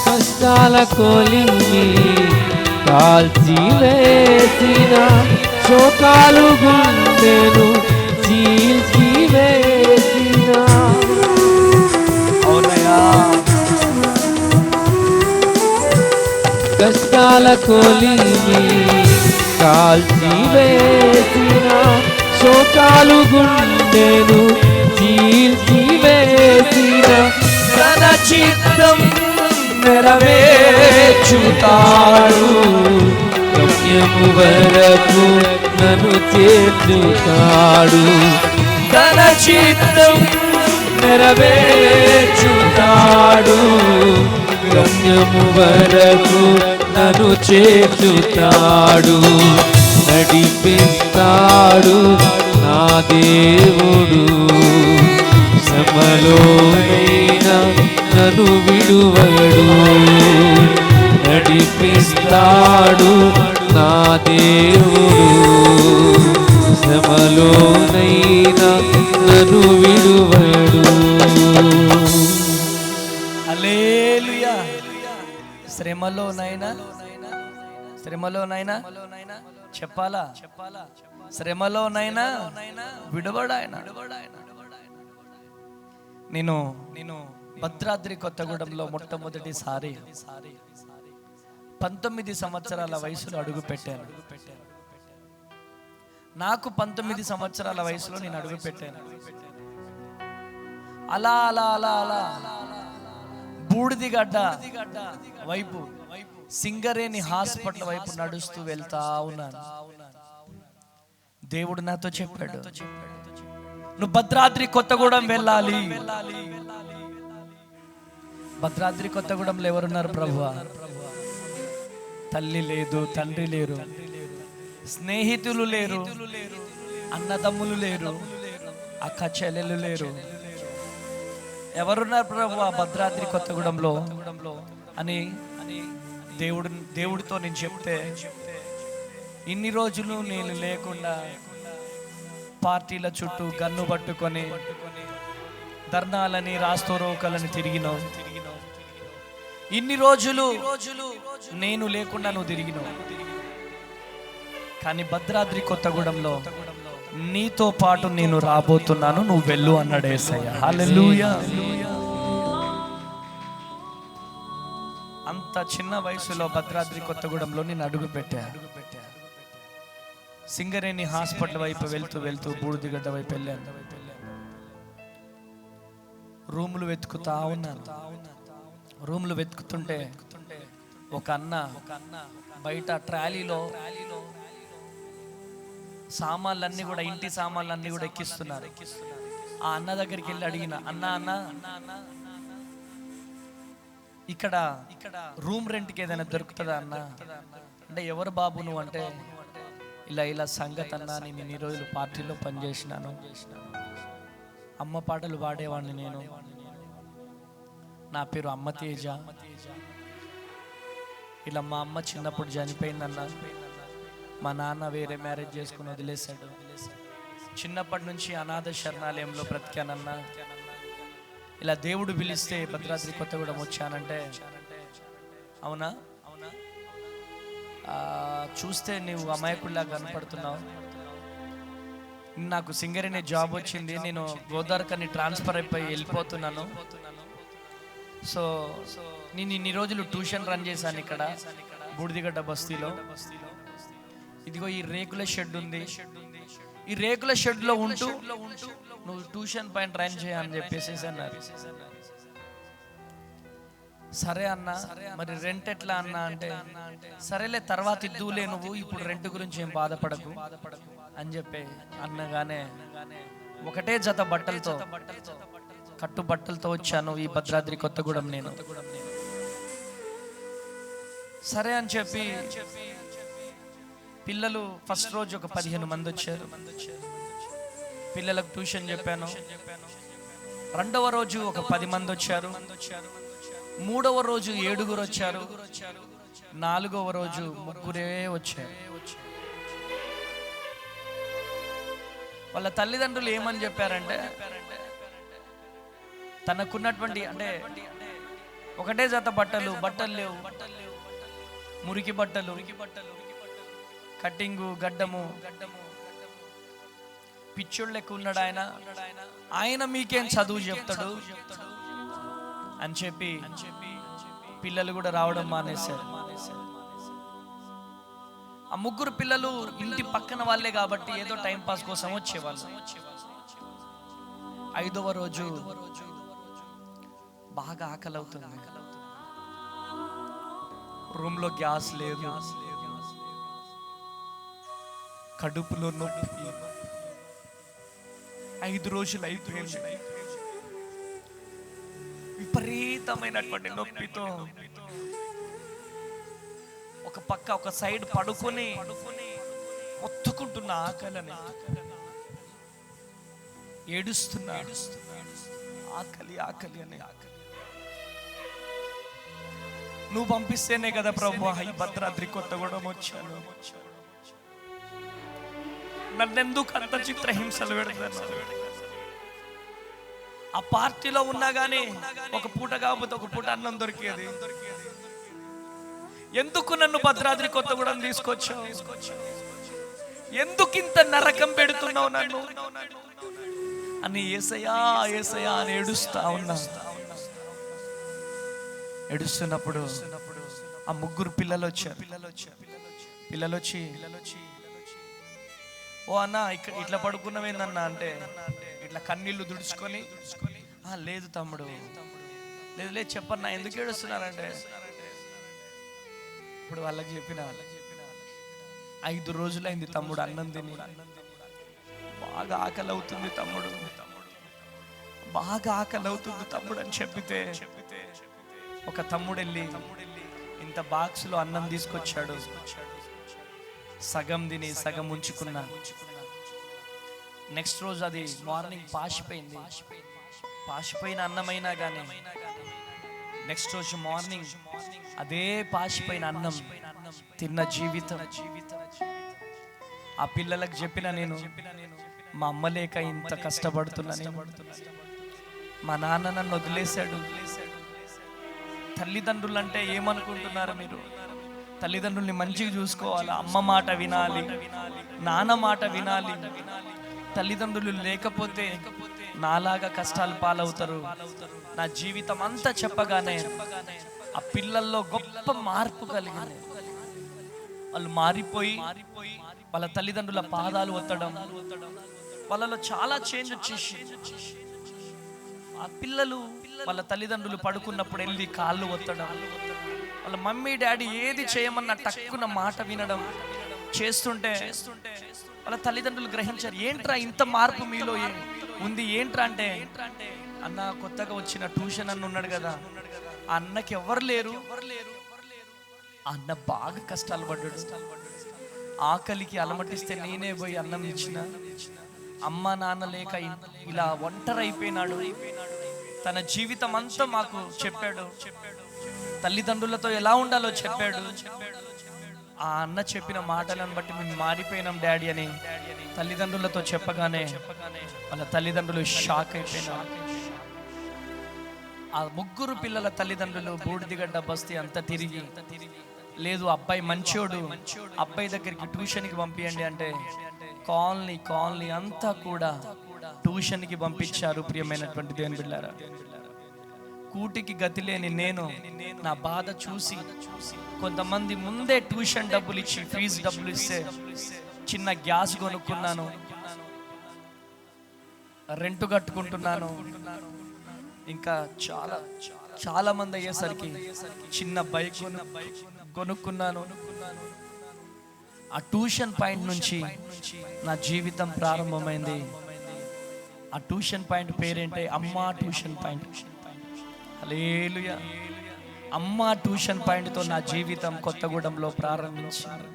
B: కష్టాల కొలిమి కాల్చివేసిన, శోకాలు గుండెను చీల్చివేసిన. కష్టాల కొలిమి కాల్చివేసిన, శోకాలు గుండెను చీల్చివేసిన.
A: తన చిత్తం నెరవేర్చుతాడు,
B: గమ్యము వరకు నన్ను చేర్చుతాడు.
A: తన చిత్తం నెరవేర్చుతాడు,
B: గమ్యము వరకు నన్ను చేర్చుతాడు. నడిపిస్తాడు నా దేవుడు, శ్రమలోనైనా నన్ను విడువడు. నడిపిస్తాడు నా దేవుడు, శ్రమలోనైనా నన్ను విడువడు.
A: హల్లెలూయా. శ్రమలోనైనా చెప్పాలా, శ్రమలోనైనా విడువడాయన. నేను భద్రాద్రి కొత్తగూడెంలో మొట్టమొదటిసారి 19 సంవత్సరాల వయసులో అడుగు పెట్టాను. నాకు 19 సంవత్సరాల వయసులో నేను అడుగు పెట్టాను. అలా అలా అలా అలా బూడిదిగడ్డ వైపు, సింగరేణి హాస్పిటల్ వైపు నడుస్తూ వెళ్తా ఉన్నాను. దేవుడు నాతో చెప్పాడు, నువ్వు భద్రాద్రి కొత్తగూడెం వెళ్ళాలి. భద్రాద్రి కొత్తగూడెంలో ఎవరున్నారు ప్రభువా? తల్లి లేదు, తండ్రి లేరు, స్నేహితులు లేరు, అన్నదమ్ములు లేరు, అక్క చెల్లెలు లేరు. ఎవరున్నారు ప్రభువా భద్రాద్రి కొత్తగూడెంలో అని దేవుడితో నేను చెప్తే, ఇన్ని రోజులు నేను లేకుండా పార్టీల చుట్టూ గన్ను పట్టుకొని ధర్నాలని, రాస్తోరోకలని తిరిగినావు. ఇన్ని రోజులు నేను లేకుండా నువ్వు తిరిగినావు. కానీ భద్రాద్రి కొత్తగూడెంలో నీతో పాటు నేను రాబోతున్నాను, నువ్వు వెళ్ళు అన్నాడు యేసయ్య. హల్లెలూయా. అంత చిన్న వయసులో భద్రాద్రి కొత్తగూడెంలో నేను అడుగు పెట్టా. సింగరేణి హాస్పిటల్ వైపు వెళ్తూ బూడిదిగడ్డ వైపు వెళ్ళాను. రూములు వెతుకుతా ఉన్నాను. రూములు వెతుకుతుంటే ఒక అన్న బయట ట్రాలీలో సామాన్లన్నీ కూడా, ఇంటి సామాన్లన్నీ కూడా ఎక్కిస్తున్నారు. ఆ అన్న దగ్గరికి వెళ్ళి అడిగిన, అన్న ఇక్కడ రూమ్ రెంట్కి ఏదైనా దొరుకుతుందా అన్న అంటే, ఎవరు బాబు నువ్వు అంటే, ఇలా సంగతి అన్నా, నేను ఇన్ని రోజులు పార్టీలో పనిచేసినాను, అమ్మ పాటలు పాడేవాడిని నేను, నా పేరు అమ్మ తేజ, ఇలా మా అమ్మ చిన్నప్పుడు చనిపోయిందన్న, మా నాన్న వేరే మ్యారేజ్ చేసుకుని వదిలేశాడు, చిన్నప్పటి నుంచి అనాథ శరణాలయంలో బ్రతికానన్నా, ఇలా దేవుడు పిలిస్తే భద్రాద్రి కొత్తగూడెం వచ్చానంటే, అవునా చూస్తే నువ్వు అమాయకుల్లా కనపడుతున్నావు, నాకు సింగరేణి జాబ్ వచ్చింది, నేను గోదావరికని ట్రాన్స్ఫర్ అయిపోయి వెళ్ళిపోతున్నాను. సో నేను ఇన్ని రోజులు ట్యూషన్ రన్ చేశాను ఇక్కడ బూడిదిగడ్డ బస్తీలో. ఇదిగో ఈ రేకుల షెడ్ ఉంది, ఈ రేకుల షెడ్లో ఉంటూ నువ్వు ట్యూషన్ పైన రన్ చేయని చెప్పేసి అన్నారు. సరే అన్న, మరి రెంట్ ఎట్లా అన్నా అంటే, సరేలే తర్వాత ఇద్దులే, నువ్వు ఇప్పుడు రెంట్ గురించి ఏం బాధపడకు అని చెప్పి అన్నగానే ఒకటే జత బట్టలతో, కట్టు బట్టలతో వచ్చాను ఈ భద్రాద్రి కొత్తగూడెం. నేను సరే అని చెప్పి పిల్లలు ఫస్ట్ రోజు ఒక 15 మంది వచ్చారు. పిల్లలకు ట్యూషన్ చెప్పాను. రెండవ రోజు ఒక 10 మంది వచ్చారు. మూడవ రోజు 7 వచ్చారు. నాలుగవ రోజు 3 వచ్చారు. వాళ్ళ తల్లిదండ్రులు ఏమని చెప్పారంటే, తనకున్నటువంటి అంటే ఒకటే జత బట్టలు లేవు, మురికి బట్టలు, కట్టింగు, గడ్డము, పిచ్చోళ్ళు ఎక్కువ ఉన్నాడు ఆయన మీకేం చదువు చెప్తాడు అని చెప్పి పిల్లలు కూడా రావడం మానేశారు. ఆ 3 పిల్లలు ఇంటి పక్కన వాళ్ళే కాబట్టి ఏదో టైం పాస్ కోసం వచ్చేవాళ్ళు. 5వ రోజు బాగా ఆకలి అవుతుంది. రూమ్ లో గ్యాస్ లేదు, కడుపులో నొప్పి. 5 రోజులు అయిపోయింది. విపరీతమైనటువంటి నొప్పితో ఒక పక్క ఒక సైడ్ పడుకొని మొత్తుకుంటున్న ఆకలిని, ఏడుస్తున్నా, ఆకలి ఆకలి అని. నువ్వు పంపిస్తేనే కదా ప్రభు ఈ భద్రాద్రి కొత్తగూడెం వచ్చాను. నన్నెందుకు అంత చిత్రహింసలు పెడతాను? ఆ పార్టీలో ఉన్నా గానీ ఒక పూట కాకపోతే ఒక పూట అన్నం దొరికేది. ఎందుకు నన్ను భద్రాద్రి కొత్తగూడెం తీసుకొచ్చావు? ఎందుకు ఇంత నరకం పెడుతున్నావు నన్ను అని యేసయ్యా యేసయ్యా అని ఏడుస్తా ఉన్నా. ఏడుస్తున్నప్పుడు ఆ 3 పిల్లలు వచ్చారు. పిల్లలు వచ్చి, ఓ అన్న ఇక్కడ ఇట్లా పడుకున్నావేందన్నా అంటే, ఇట్లా కన్నీళ్లు దుడుచుకొని, లేదు తమ్ముడు, లేదు లేదు చెప్పన్నా, ఎందుకు ఏడుస్తున్నారంటే, ఇప్పుడు వాళ్ళకి చెప్పిన 5 రోజులైంది తమ్ముడు అన్నం తిని, బాగా ఆకలి అవుతుంది తమ్ముడు, బాగా ఆకలి అవుతుంది తమ్ముడు అని చెప్పితే, ఒక తమ్ముడు వెళ్ళి ఇంత బాక్స్లో అన్నం తీసుకొచ్చాడు. సగం తిని సగం ఉంచుకున్నా. నెక్స్ట్ రోజు అది మార్నింగ్ పాసిపోయింది. పాసిపోయిన అన్నమైనా కానీ నెక్స్ట్ రోజు మార్నింగ్ అదే పాసిపోయిన అన్నం తిన్న జీవితం. ఆ పిల్లలకు చెప్పిన నేను, మా అమ్మ లేక ఇంత కష్టపడుతున్నాను, మా నాన్న నన్ను వదిలేశాడు. తల్లిదండ్రులు అంటే ఏమనుకుంటున్నారు మీరు? తల్లిదండ్రుల్ని మంచిగా చూసుకోవాలి, అమ్మ మాట వినాలి, నాన్న మాట వినాలి. తల్లిదండ్రులు లేకపోతే నాలాగా కష్టాలు పాలవుతారు. నా జీవితం అంతా చెప్పగానే ఆ పిల్లల్లో గొప్ప మార్పు కలిగింది. వాళ్ళు మారిపోయి వాళ్ళ తల్లిదండ్రుల పాదాలు ఒత్తడం, వాళ్ళలో చాలా చేంజ్ వచ్చేసి, ఆ పిల్లలు వాళ్ళ తల్లిదండ్రులు పడుకున్నప్పుడు వెళ్ళి కాళ్ళు ఒత్తడం, వాళ్ళ మమ్మీ డాడీ ఏది చేయమన్నా టక్కున మాట వినడం చేస్తుంటే వాళ్ళ తల్లిదండ్రులు గ్రహించారు, ఏంట్రా ఇంత మార్పు మీలో ఉంది ఏంట్రా అంటే, అన్న కొత్తగా వచ్చిన ట్యూషన్ అన్న ఉన్నాడు కదా, ఆ అన్నకి ఎవరు లేరు, ఆ అన్న బాగా కష్టాలు పడ్డాడు, ఆకలికి అలమటిస్తే నేనే పోయి అన్నం ఇచ్చిన, అమ్మ నాన్న లేక ఇలా ఒంటరి అయిపోయినాడు, తన జీవితం అంతా మాకు చెప్పాడు, తల్లిదండ్రులతో ఎలా ఉండాలో చెప్పాడు. ఆ అన్న చెప్పిన మాటలను బట్టి మేము మారిపోయినాం డాడీ అని తల్లిదండ్రులతో చెప్పగానే వాళ్ళ తల్లిదండ్రులు షాక్ అయిపోయినారు. ఆ 3 పిల్లల తల్లిదండ్రులు బూడిదిగడ్డ బస్తీ అంతా తిరిగి, లేదు అబ్బాయి మంచోడు, అబ్బాయి దగ్గరికి ట్యూషన్కి పంపియండి అంటే కాలనీ అంతా కూడా ట్యూషన్కి పంపించారు. ప్రియమైనటువంటి దేవుని బిడ్డలారా, కూటికి గతి లేని నేను నా బాధ చూసి కొంతమంది ముందే ట్యూషన్ డబ్బులు ఇచ్చి, ఫీజు డబ్బులు ఇస్తే చిన్న గ్యాస్ కొనుక్కున్నాను, రెంట్ కట్టుకుంటున్నాను, ఇంకా చాలా చాలా మంది అయ్యేసరికి చిన్న బైక్ కొనుక్కున్నాను. ఆ ట్యూషన్ పాయింట్ నుంచి నా జీవితం ప్రారంభమైంది. ఆ ట్యూషన్ పాయింట్ పేరేంటే అమ్మా ట్యూషన్ పాయింట్. హల్లెలూయా. అమ్మా ట్యూషన్ పాయింట్తో నా జీవితం కొత్తగూడెంలో ప్రారంభించింది.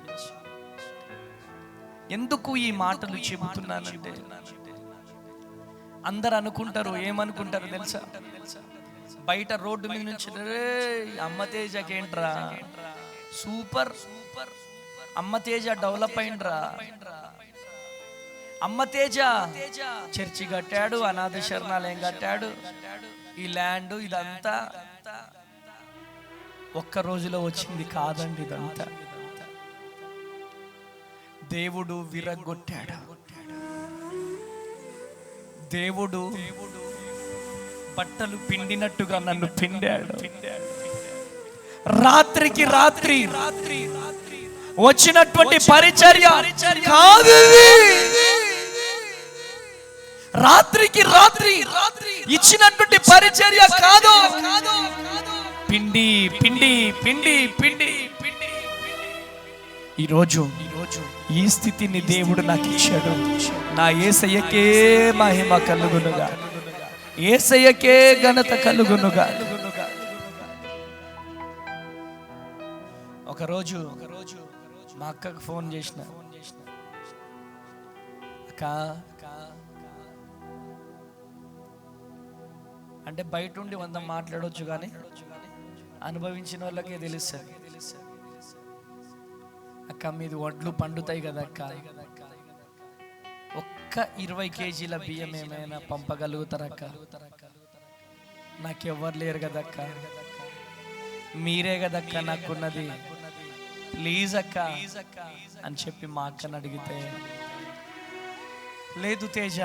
A: ఎందుకు ఈ మాటలు చెబుతున్నానంటే, అందరు అనుకుంటారు, ఏమనుకుంటారు తెలుసా, బయట రోడ్డు మీద నుంచి అమ్మ తేజకేంట్రా సూపర్, అమ్మ తేజ డెవలప్ అయిండ్రా, అమ్మ తేజ చర్చి కట్టాడు, అనాథ శరణాలయం కట్టాడు, ఈ ల్యాండ్ ఇదంతా ఒక్క రోజులో వచ్చింది కాదండి. ఇదంతా దేవుడు విరగొట్టాడు. దేవుడు బట్టలు పిండినట్టుగా నన్ను పిండాడు. రాత్రికి రాత్రి వచ్చినటువంటి పరిచర్య కాదు, రాత్రికి రాత్రి ఇచ్చినటువంటి పరిచర్య కాదు. పిండి పిండి పిండి పిండి పిండి ఈరోజు ఈ స్థితిని దేవుడు నాకు ఇచ్చాడు. నా యేసయ్యకే మహిమ కలుగునుగా, యేసయ్యకే ఘనత కలుగునుగా. ఒకరోజు మా అక్కకు ఫోన్ చేసిన, అక్క అంటే బయట ఉండి 100 మాట్లాడవచ్చు, కానీ అనుభవించిన వాళ్ళకే తెలుస్తుంది. అక్క మీది వడ్లు పండుతాయి కదా అక్క, ఒక్క 20 కేజీల బియ్యం ఏమైనా పంపగలుగుతారక్క? నాకెవ్వరు లేరు కదక్క, మీరే కదక్క నాకున్నది, ప్లీజ్ అక్క అని చెప్పి మా అక్కని అడిగితే, లేదు తేజ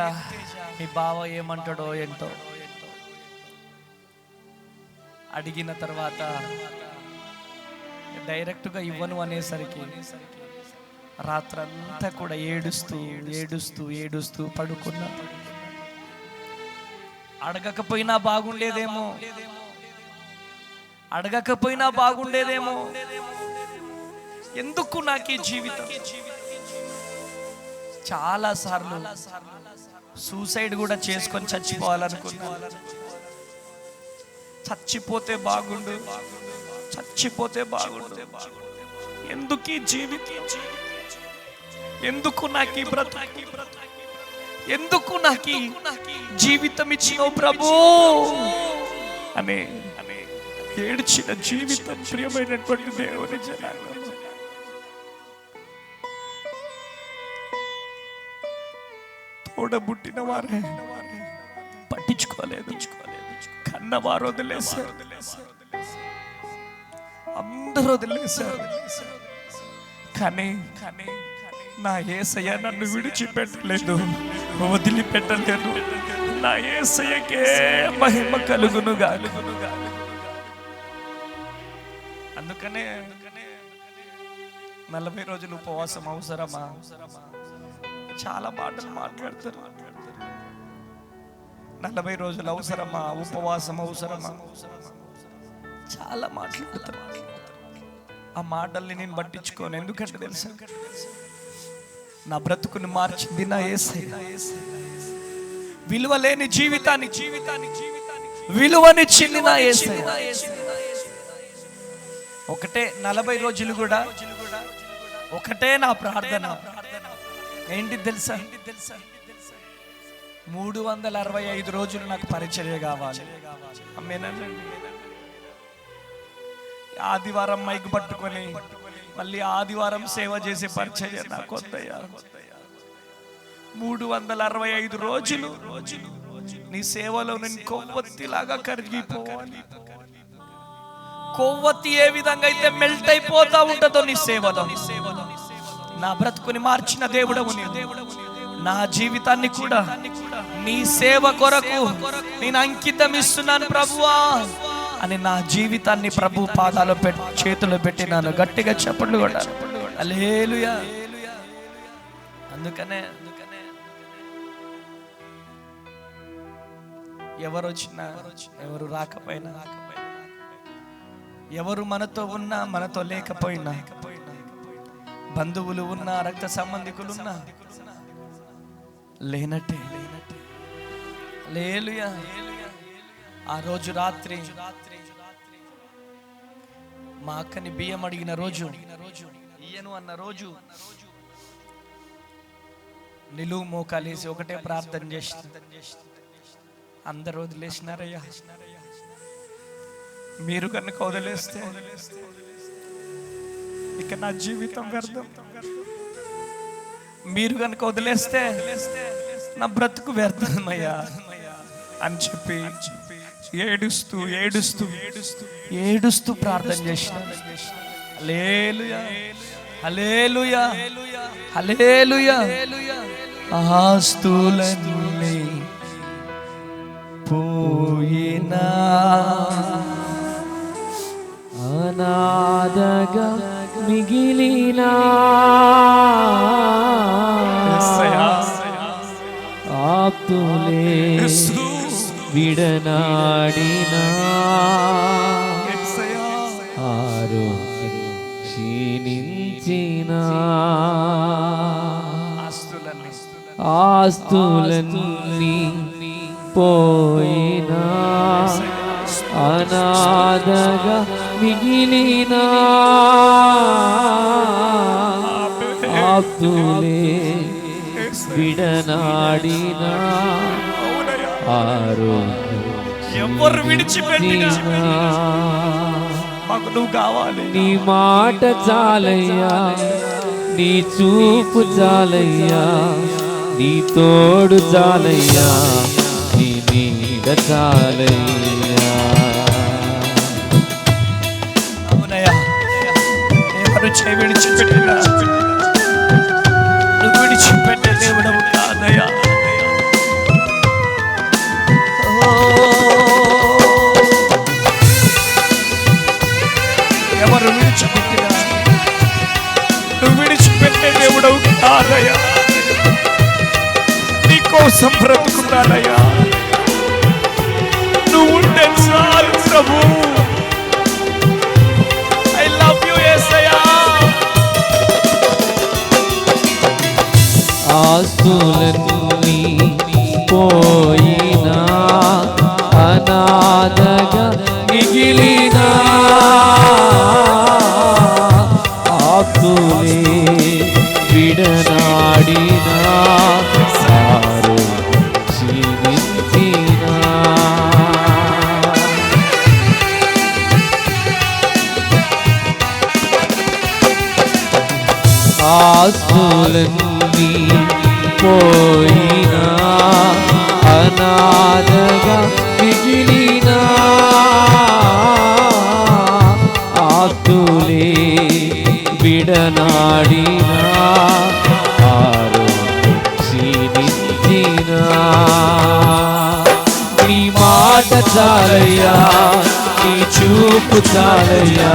A: మీ బావ ఏమంటాడో ఏంటో. అడిగిన తర్వాత డైరెక్ట్గా ఇవ్వను అనేసరికి రాత్రంతా కూడా ఏడుస్తూ ఏడుస్తూ ఏడుస్తూ పడుకున్నా. అడగకపోయినా బాగుండేదేమో, అడగకపోయినా బాగుండేదేమో, ఎందుకు నాకు ఈ జీవితం? చాలా సార్లు సూసైడ్ కూడా చేసుకొని చచ్చిపోవాలనుకున్నా. చచ్చిపోతే బాగుండు, చచ్చిపోతే బాగుండు, ఎందుకు ఈ జీవితం, ఎందుకు నాకు ఈ బ్రతుకు, ఎందుకు నాకు ఈ జీవితం ఇచ్చినావు ప్రభు అని ఏడ్చిన జీవితం. ప్రియమైనటువంటి దేవుని జనాంగం, తోడబుట్టిన వారే పట్టించుకోలేదు, కన్నవారు వదిలేశారు, అందరూ వదిలేశారు. కానీ నా యేసయ్య నన్ను విడిచిపెట్టలేదు, వదిలిపెట్టలేదు. నా యేసయ్యకే మహిమ కలుగునుగా. అందుకనే 40 రోజులు ఉపవాసం అవసరమా? చాలా మాటలు మాట్లాడతారు. 40 రోజులు అవసరమా? ఉపవాసం అవసరమా? చాలా మాట్లాడతారు. ఆ మాటల్ని నేను పట్టించుకోను. ఎందుకంటే తెలుసా, నా బ్రతుకుని మార్చింది నా యేసయ్య. విలువలేని జీవితానికి విలువనిచ్చింది నా యేసయ్య. ఒకటే 40 రోజులు కూడా ఒకటే నా ప్రార్థన ఏంటి తెలుసా, 365 రోజులు నాకు పరిచర్య కావాలి. అమ్మేనండి. ఆదివారం మైక్ పట్టుకొని మళ్ళీ ఆదివారం సేవ చేసే పరిచర్య నాకు వద్దయ్యా. 365 రోజులు నీ సేవలో నేను కొవ్వొత్తిలాగా కరిగిపోవాలి. కొవ్వొత్తి ఏ విధంగా అయితే మెల్ట్ అయిపోతా ఉంటుందో నీ సేవలో, నా బ్రతుకుని మార్చిన దేవుడవు నీవు. నా జీవితాన్ని కూడా నీ సేవ కొరకు నేను అంకితం ఇస్తున్నాను ప్రభువా అని నా జీవితాన్ని ప్రభు పాదాలు చేతులు పెట్టినాను. గట్టిగా చప్పట్లు కొట్టాలి. హల్లెలూయా. అందుకనే ఎవరు వచ్చినా ఎవరు రాకపోయినా ఎవరు మనతో ఉన్నా మనతో లేకపోయినా, బంధువులు ఉన్నా, రక్త సంబంధికులున్నా లేనట్టే. హల్లెలూయా. ఆ రోజు రాత్రి మా అక్కని బియ్యం అడిగిన రోజు, ఇయ్యను అన్న రోజు, నిలువు మోకాలేసి ఒకటే ప్రార్థన చేసిన. అందరూ వదిలేసినారయ్యా, మీరు కనుక వదిలేస్తే ఇక నా జీవితం వ్యర్థం. మీరు కనుక వదిలేస్తే నా బ్రతుకు వ్యర్థమయ్యా అని చెప్పి ఏడుస్తూ ఏడుస్తూ ఏడుస్తూ ప్రార్థన చేసిన. హల్లెలూయా, హల్లెలూయా, హల్లెలూయా. ఆస్తులన్నీ పోయినా,
B: అనాథగా మిగిలినా, ఆప్తులే విడనాడినా, ఆరోగ్యం క్షీణించినా, ఆస్తులన్నీ పోయినా, అనాథగా మిగిలినా, ఆప్తులే విడనాడినా,
A: ఎవరు విడిచిపెట్టినా మాకు నువ్వు కావాలి.
B: నీ మాట చాలయ్యా, నీ చూపు చాలయ్యా, నీ తోడు చాలయ్యా, నీ నీడ చాలయ్యా.
A: అవునయ్యా, ఎవరు విడిచిపెట్టినా నువ్వు విడిచిపెట్టే దేవుడవు కాదయ్యా. ఎవరు విడిచిపెట్టినా నువ్వు విడిచిపెట్టే దేవుడవు కాదయ్యా. నీకోసం బ్రతుకున్నానయ్యా, నువ్వు ఉంటే చాలు ప్రభు. ఐ లవ్ యు యేసయ్యా.
B: ఆస్తులన్నీ పోయినా, అనాథగా మిగిలినా, ఆప్తులే విడనాడినా, ఆరోగ్యం క్షీణించినా, ఆస్తులన్నీ పోయినా, అనాథగా మిగిలినా, ఆప్తులే విడనాడినా, ఆరోగ్యం క్షీణించినా, నీ మాట చాలయ్యా, నీ చూపు చాలయ్యా,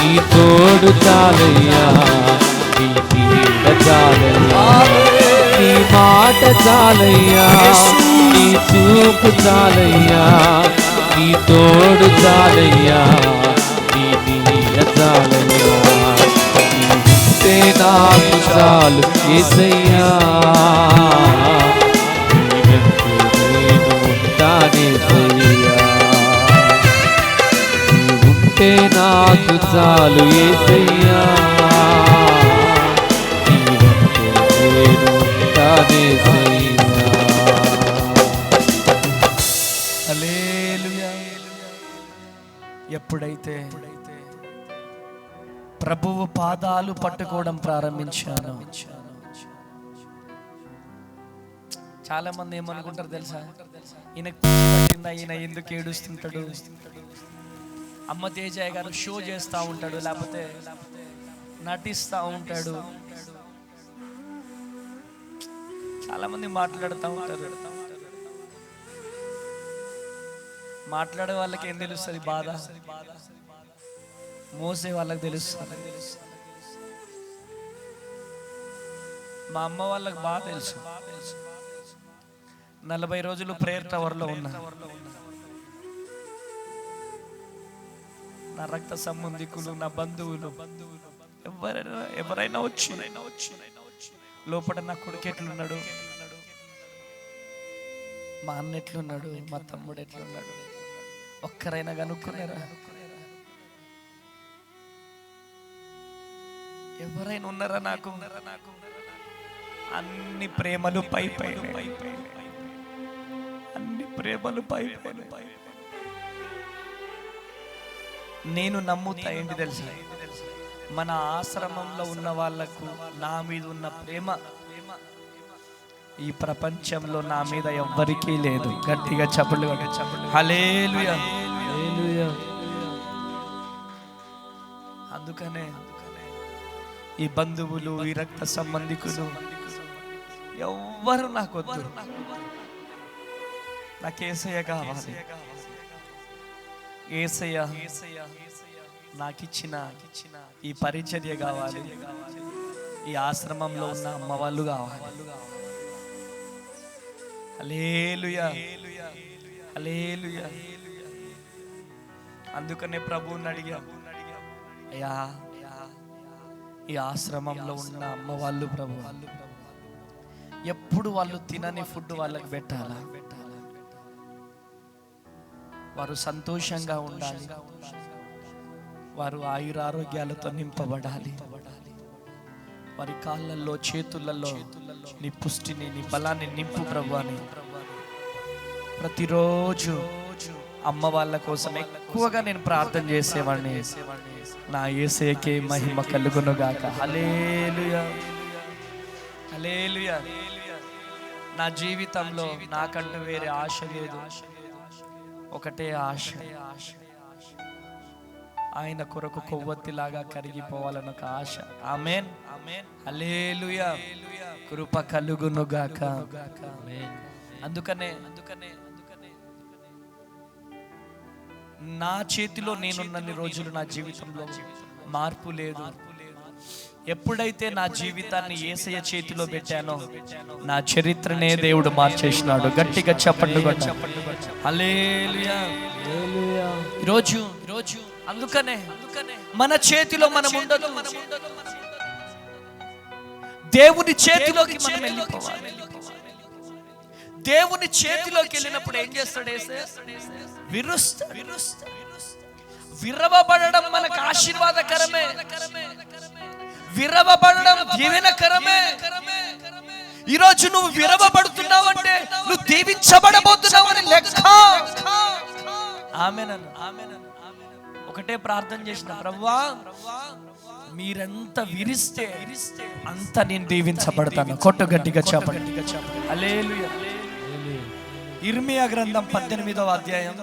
B: నీ తోడు చాలయ్యా, నీ నీడ చాలయ్యా. నీ మాట చాలయ్యా, నీ చూపు చాలయ్యా, నీ తోడు చాలయ్యా, నీ నీడ చాలయ్యా. నీవుంటే నాకు చాలు యేసయ్యా, నీ వెంట నేను ఉంటానేసయ్యా. నీవుంటే నాకు చాలు యేసయ్యా, నీ వెంట నేను ఉంటానేసయ్యా.
A: హల్లెలూయా. ఎప్పుడైతే ప్రభువు పాదాలు పట్టుకోవడం ప్రారంభించాను, చాలా మంది ఏమనుకుంటారు తెలుసా, ఈయనకు పట్టిందా, ఈయన ఎందుకు ఏడుస్తుంటాడు, అమ్మ తేజయ్య గారు షో చేస్తూ ఉంటాడు, లేకపోతే నటిస్తూ ఉంటాడు. చాలా మంది మాట్లాడుతూ ఉంటారు. మాట్లాడే వాళ్ళకి ఏం తెలుస్తుంది బాధ, మోసే వాళ్ళకి తెలుస్తుంది. మా అమ్మ వాళ్ళకి బాగా తెలుసు. 40 రోజులు ప్రేయర్ టవర్లో ఉన్నా. నా రక్త సంబంధికులు, నా బంధువులు ఎవరైనా వచ్చి లోపల నా కొడుకు ఎట్లున్నాడు, మా అన్న ఎట్లున్నాడు, మా తమ్ముడు ఎట్లున్నాడు, ఒక్కరైనా కనుక్కున్నారా? ఎవరైనా ఉన్నారా? నాకు అన్ని ప్రేమలు పై అన్ని ప్రేమలు పై. నేను నమ్ముతా ఏంటి తెలుసా, మన ఆశ్రమంలో ఉన్న వాళ్ళకు నా మీద ఉన్న ప్రేమ ఈ ప్రపంచంలో నా మీద ఎవ్వరికీ లేదు. గట్టిగా చప్పట్లు హల్లెలూయా. అందుకనే ఈ బంధువులు, ఈ రక్త సంబంధికులు ఎవ్వరు నాకు వద్దు. నాకు యేసయ్య కావాలి. యేసయ్య నాకిచ్చిన ఈ పరిచర్య కావాలి. ఈ ఆశ్రమంలో ఉన్న అమ్మ వాళ్ళు కావాలి. హల్లెలూయా, హల్లెలూయా. అందుకనే ప్రభువుని అడిగా, అయ్యా ఈ ఆశ్రమంలో ఉన్న అమ్మ వాళ్ళు ప్రభు ఎప్పుడు వాళ్ళు తినని ఫుడ్ వాళ్ళకి పెట్టాలా? వారు సంతోషంగా ఉండాలి, వారు ఆయురారోగ్యాలతో నింపబడాలి. వారి కాళ్ళల్లో, చేతులలో నీ పుష్టిని, నీ బలాన్ని నింపు ప్రభు అని ప్రతిరోజు అమ్మ వాళ్ళ కోసం ఎక్కువగా నేను ప్రార్థన చేసేవాడిని. నా యేసయ్యకే మహిమ కలుగును గాక. హల్లెలూయా, హల్లెలూయా. నా జీవితంలో నాకంటూ వేరే ఆశ లేదు, ఒకటే ఆశ, ఆయన కొరకు కొవ్వొత్తిలాగా కరిగిపోవాలని ఒక ఆశ. ఆమేన్, హల్లెలూయా. కృప కలుగును గాక. అందుకనే నా చేతిలో నేనున్నన్ని రోజులు నా జీవితంలో మార్పు లేదు. ఎప్పుడైతే నా జీవితాన్ని యేసయ్య చేతిలో పెట్టానో నా చరిత్రనే దేవుడు మార్చేసినాడు. గట్టిగా చప్పట్లు కొట్టు హల్లెలూయా. ఈరోజు అందుకనే మన చేతిలో మనం ఉండదు, దేవుని చేతిలోకి మనం వెళ్ళిపోవాలి. దేవుని చేతిలోకి వెళ్ళినప్పుడు ఏం చేస్తాడు యేసయ్య? విరవబడడం మనకు ఆశీర్వాదకరమే, విరవబడడం దీవెనకరమే. ఈరోజు నువ్వు విరవబడుతున్నావు అంటే నువ్వు దీవించబడబోతున్నావు అని లెక్క. ఆమేన్. ఒకటే ప్రార్థన చేసిన, ప్రభువా మీరెంత విరిస్తే అంత నేను దీవించబడతాను. కొట్టు గట్టిగా చెప్పండి హల్లెలూయా. ఇర్మియా గ్రంథం 18వ అధ్యాయం,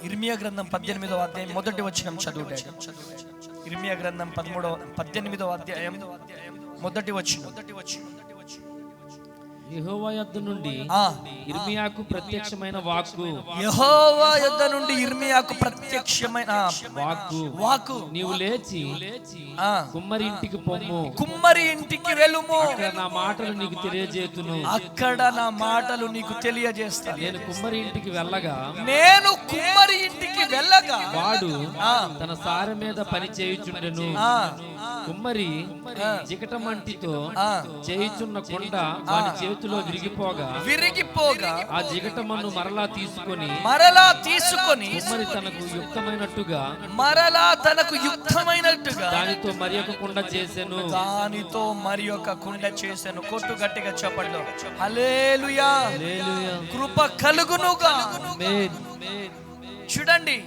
A: ఇర్మియా గ్రంథం 18వ అధ్యాయం మొదటి వచనం చదువుతాడు. ఇర్మియా గ్రంథం 18వ అధ్యాయం మొదటి వచనం.
B: యెహోవా యొద్ద నుండి ఇర్మియాకు ప్రత్యక్షమైన వాక్కు,
A: యెహోవా యొద్ద నుండి ఇర్మియాకు ప్రత్యక్షమైన వాక్కు,
B: నీవు లేచి కుమ్మరి ఇంటికి పొమ్ము,
A: కుమ్మరి ఇంటికి వెళ్ళుము,
B: అక్కడ నా మాటలు నీకు తెలియజేతును,
A: అక్కడ నా మాటలు నీకు తెలియజేస్తాను.
B: నేను కుమ్మరి ఇంటికి వెళ్ళగా వాడు తన సారె మీద పని చేయుచుండెను. కుమ్మరి జిగటమంటితో చేయుచున్న కొండ వాని చేతిలో విరిగిపోగా ఆ జిగటమన్ను మరలా తీసుకొని కుమ్మరి తనకు యుక్తమైనట్టుగా దానితో మరి ఒక కుండ చేసెను. కొట్టు గట్టిగా చెప్పండి హల్లెలూయా. కృప కలుగునుగా. చూడండి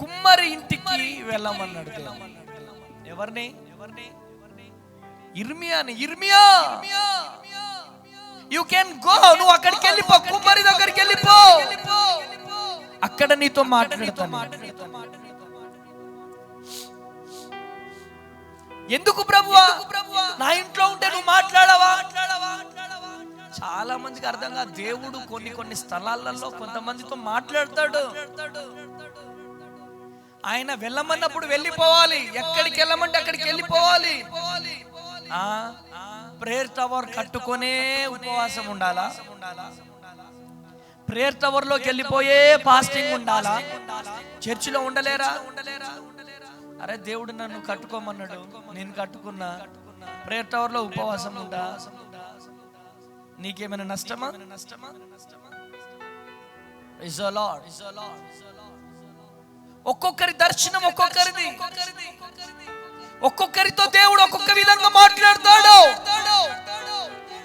B: కుమ్మరి ఇంటికి వెళ్ళమన్నాడు. ఎవరిని? ఇర్మియా యు కెన్ గో. నువ్వు అక్కడికి వెళ్ళిపో, కుమ్మరి దగ్గరికి వెళ్ళిపో, అక్కడ నీతో మాట్లాడతాను. ఎందుకు ప్రభువా నా ఇంట్లో ఉంటే నువ్వు మాట్లాడవా? చాలా మందికి అర్థం కాదు. దేవుడు కొన్ని స్థలాలలో కొంతమందితో మాట్లాడతాడు. ఆయన వెళ్ళమన్నప్పుడు వెళ్ళిపోవాలి, ఎక్కడికి వెళ్ళమంటే అక్కడికి వెళ్ళిపోవాలి. ప్రేయర్ టవర్ కట్టుకొనే ఉపవాసం ఉండాలా? ప్రేయర్ టవర్ లోకి వెళ్ళిపోయే ఫాస్టింగ్ ఉండాలా? చర్చిలో ఉండలేరా? అరే దేవుడు నన్ను కట్టుకోమన్నాడు, నేను కట్టుకున్నా. ప్రేయర్ టవర్ లో ఉపవాసం ఉందా? నీకేమైనా నష్టమా? ఒక్కొక్కరి దర్శనం ఒక్కొక్కరిది. ఒక్కొక్కరితో దేవుడు ఒక్కొక్క విధంగా మాట్లాడతాడు.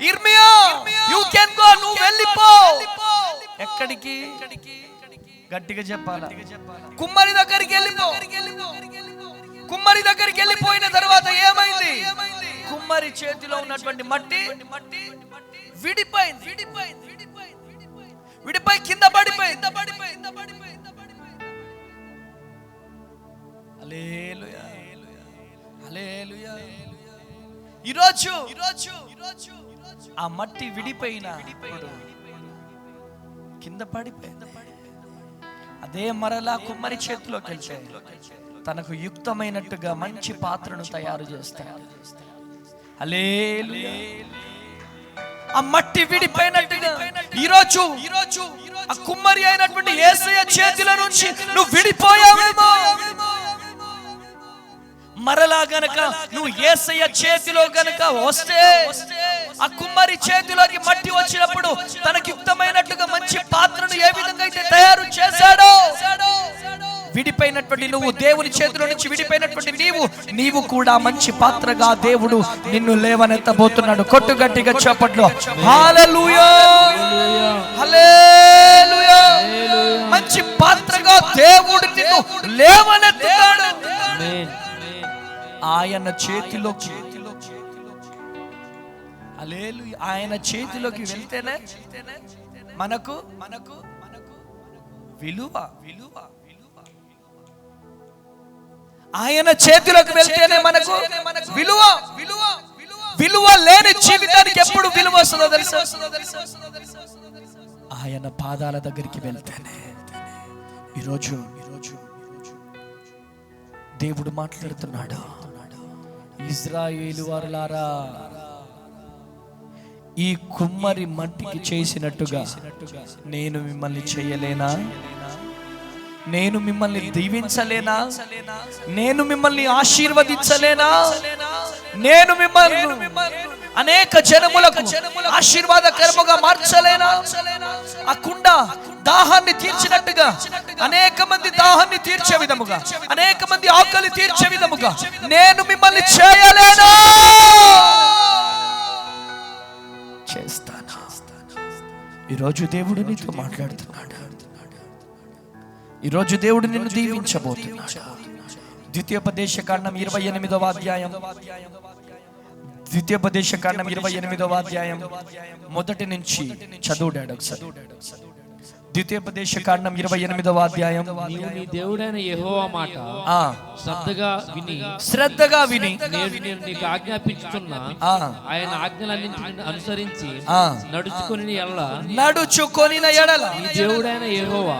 B: ఇర్మియా, యు కెన్ గో, నువ్వు వెళ్ళిపో. ఎక్కడికి? గట్టిగా చెప్పాలా? కుమ్మరి దగ్గరికి వెళ్ళిపో. కుమ్మరి దగ్గరికి వెళ్ళిపోయిన తర్వాత ఏమైంది? కుమ్మరి చేతిలో ఉన్నటువంటి మట్టి విడిపోయింది. విడిపోయి కింద పడిపోయింది. హల్లెలూయా, హల్లెలూయా. ఈరోజు ఆ మట్టి విడిపోయిన కింద పడిపోయింది. అదే మరలా కుమ్మరి చేతిలోకి వెళ్తే తనకు యుక్తమైనట్టుగా మంచి పాత్రను తయారు చేస్తాడు. హల్లెలూయా. ఆ మట్టి విడిపోయినట్టుగా ఈరోజు ఆ కుమ్మరి అయినటువంటి యేసయ్య చేతుల నుంచి నువ్వు విడిపోయావేమో. మరలా గనక నువ్వు యేసయ్య చేతిలో గనక వస్తే, ఆ కుమ్మరి చేతిలోకి మట్టి వచ్చినప్పుడు తనకి యుక్తమైనట్టుగా మంచి పాత్రను ఏ విధంగా అయితే తయారు చేశాడో, విడిపోయినటువంటి నువ్వు, దేవుని చేతిలో నుంచి విడిపోయినటువంటి నీవు కూడా మంచి పాత్రగా దేవుడు నిన్ను లేవనెత్తబోతున్నాడు. కొట్టు గట్టిగా చప్పట్లు. హల్లెలూయా, హల్లెలూయా. మంచి పాత్రగా దేవుడు నిన్ను లేవనెత్తుతాడు. ఆయన చేతిలోకి, హల్లెలూయా, ఆయన చేతిలోకి వెళ్తేనే మనకు విలువ. ఆయన చేతిలోకి వెళ్తేనే మనకు విలువ. విలువ లేని జీవితానికి ఎప్పుడు విలువ వస్తుందో తెలుసా? ఆయన పాదాల దగ్గరికి వెళ్తేనే. ఈరోజు దేవుడు మాట్లాడుతున్నాడు. ఇశ్రాయేలు వారులారా, ఈ కుమ్మరి మట్టికి చేసినట్టుగా నేను మిమ్మల్ని చేయలేనా? నేను మిమ్మల్ని దీవించలేనా? నేను మిమ్మల్ని ఆశీర్వదించలేనా? నేను మిమ్మల్ని అనేక జనములకు ఆశీర్వాదకరముగా మార్చలేనా? ఆ కుండ దాహాన్ని తీర్చినట్టుగా అనేక మంది దాహాన్ని తీర్చే విధముగా, అనేక మంది ఆకలి తీర్చే విధముగా నేను మిమ్మల్ని చేయలేనా? చేస్తాను. ఈరోజు దేవుడు నీతో మాట్లాడుతున్నాడు. ఈరోజు దేవుడు నిన్ను దీవించబోతున్నాడు. ద్వితీయోపదేశకాండం 28వ అధ్యాయం, ద్వితీయోపదేశకాండం 28వ అధ్యాయం మొదటి నుంచి చదువుడాడు ఒకసారి. ద్వితీయోపదేశకాండం 28వ అధ్యాయం.
C: నీవు నీ దేవుడైన యెహోవా మాట
B: శ్రద్ధగా విని
C: నేను నీకు ఆజ్ఞాపించుచున్న ఆయన ఆజ్ఞలన్నింటిని అనుసరించి నడుచుకొనిన ఎడల నీ దేవుడైన యెహోవా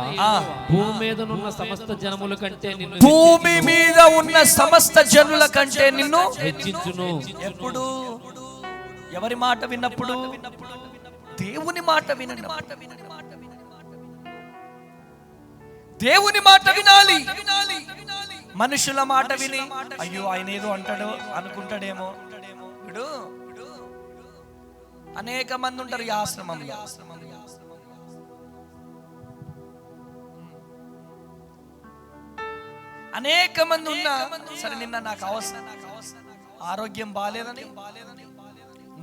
C: భూమి మీద ఉన్న సమస్త జనముల కంటే నిన్ను,
B: భూమి మీద ఉన్న సమస్త జనుల కంటే నిన్ను
C: హెచ్చించును.
B: ఎప్పుడు? ఎవరి మాట విన్నప్పుడు? దేవుని మాట వినండి. దేవుని మాట వినాలి. మనుషుల మాట విని అయ్యో ఆయన ఏదో అంటాడో అనుకుంటాడేమో. ఇప్పుడు అనేక మంది ఉంటారు ఈ ఆశ్రమంలో. అనేక మంది ఉన్నా సరే, నిన్న నాకు ఆరోగ్యం బాలేదని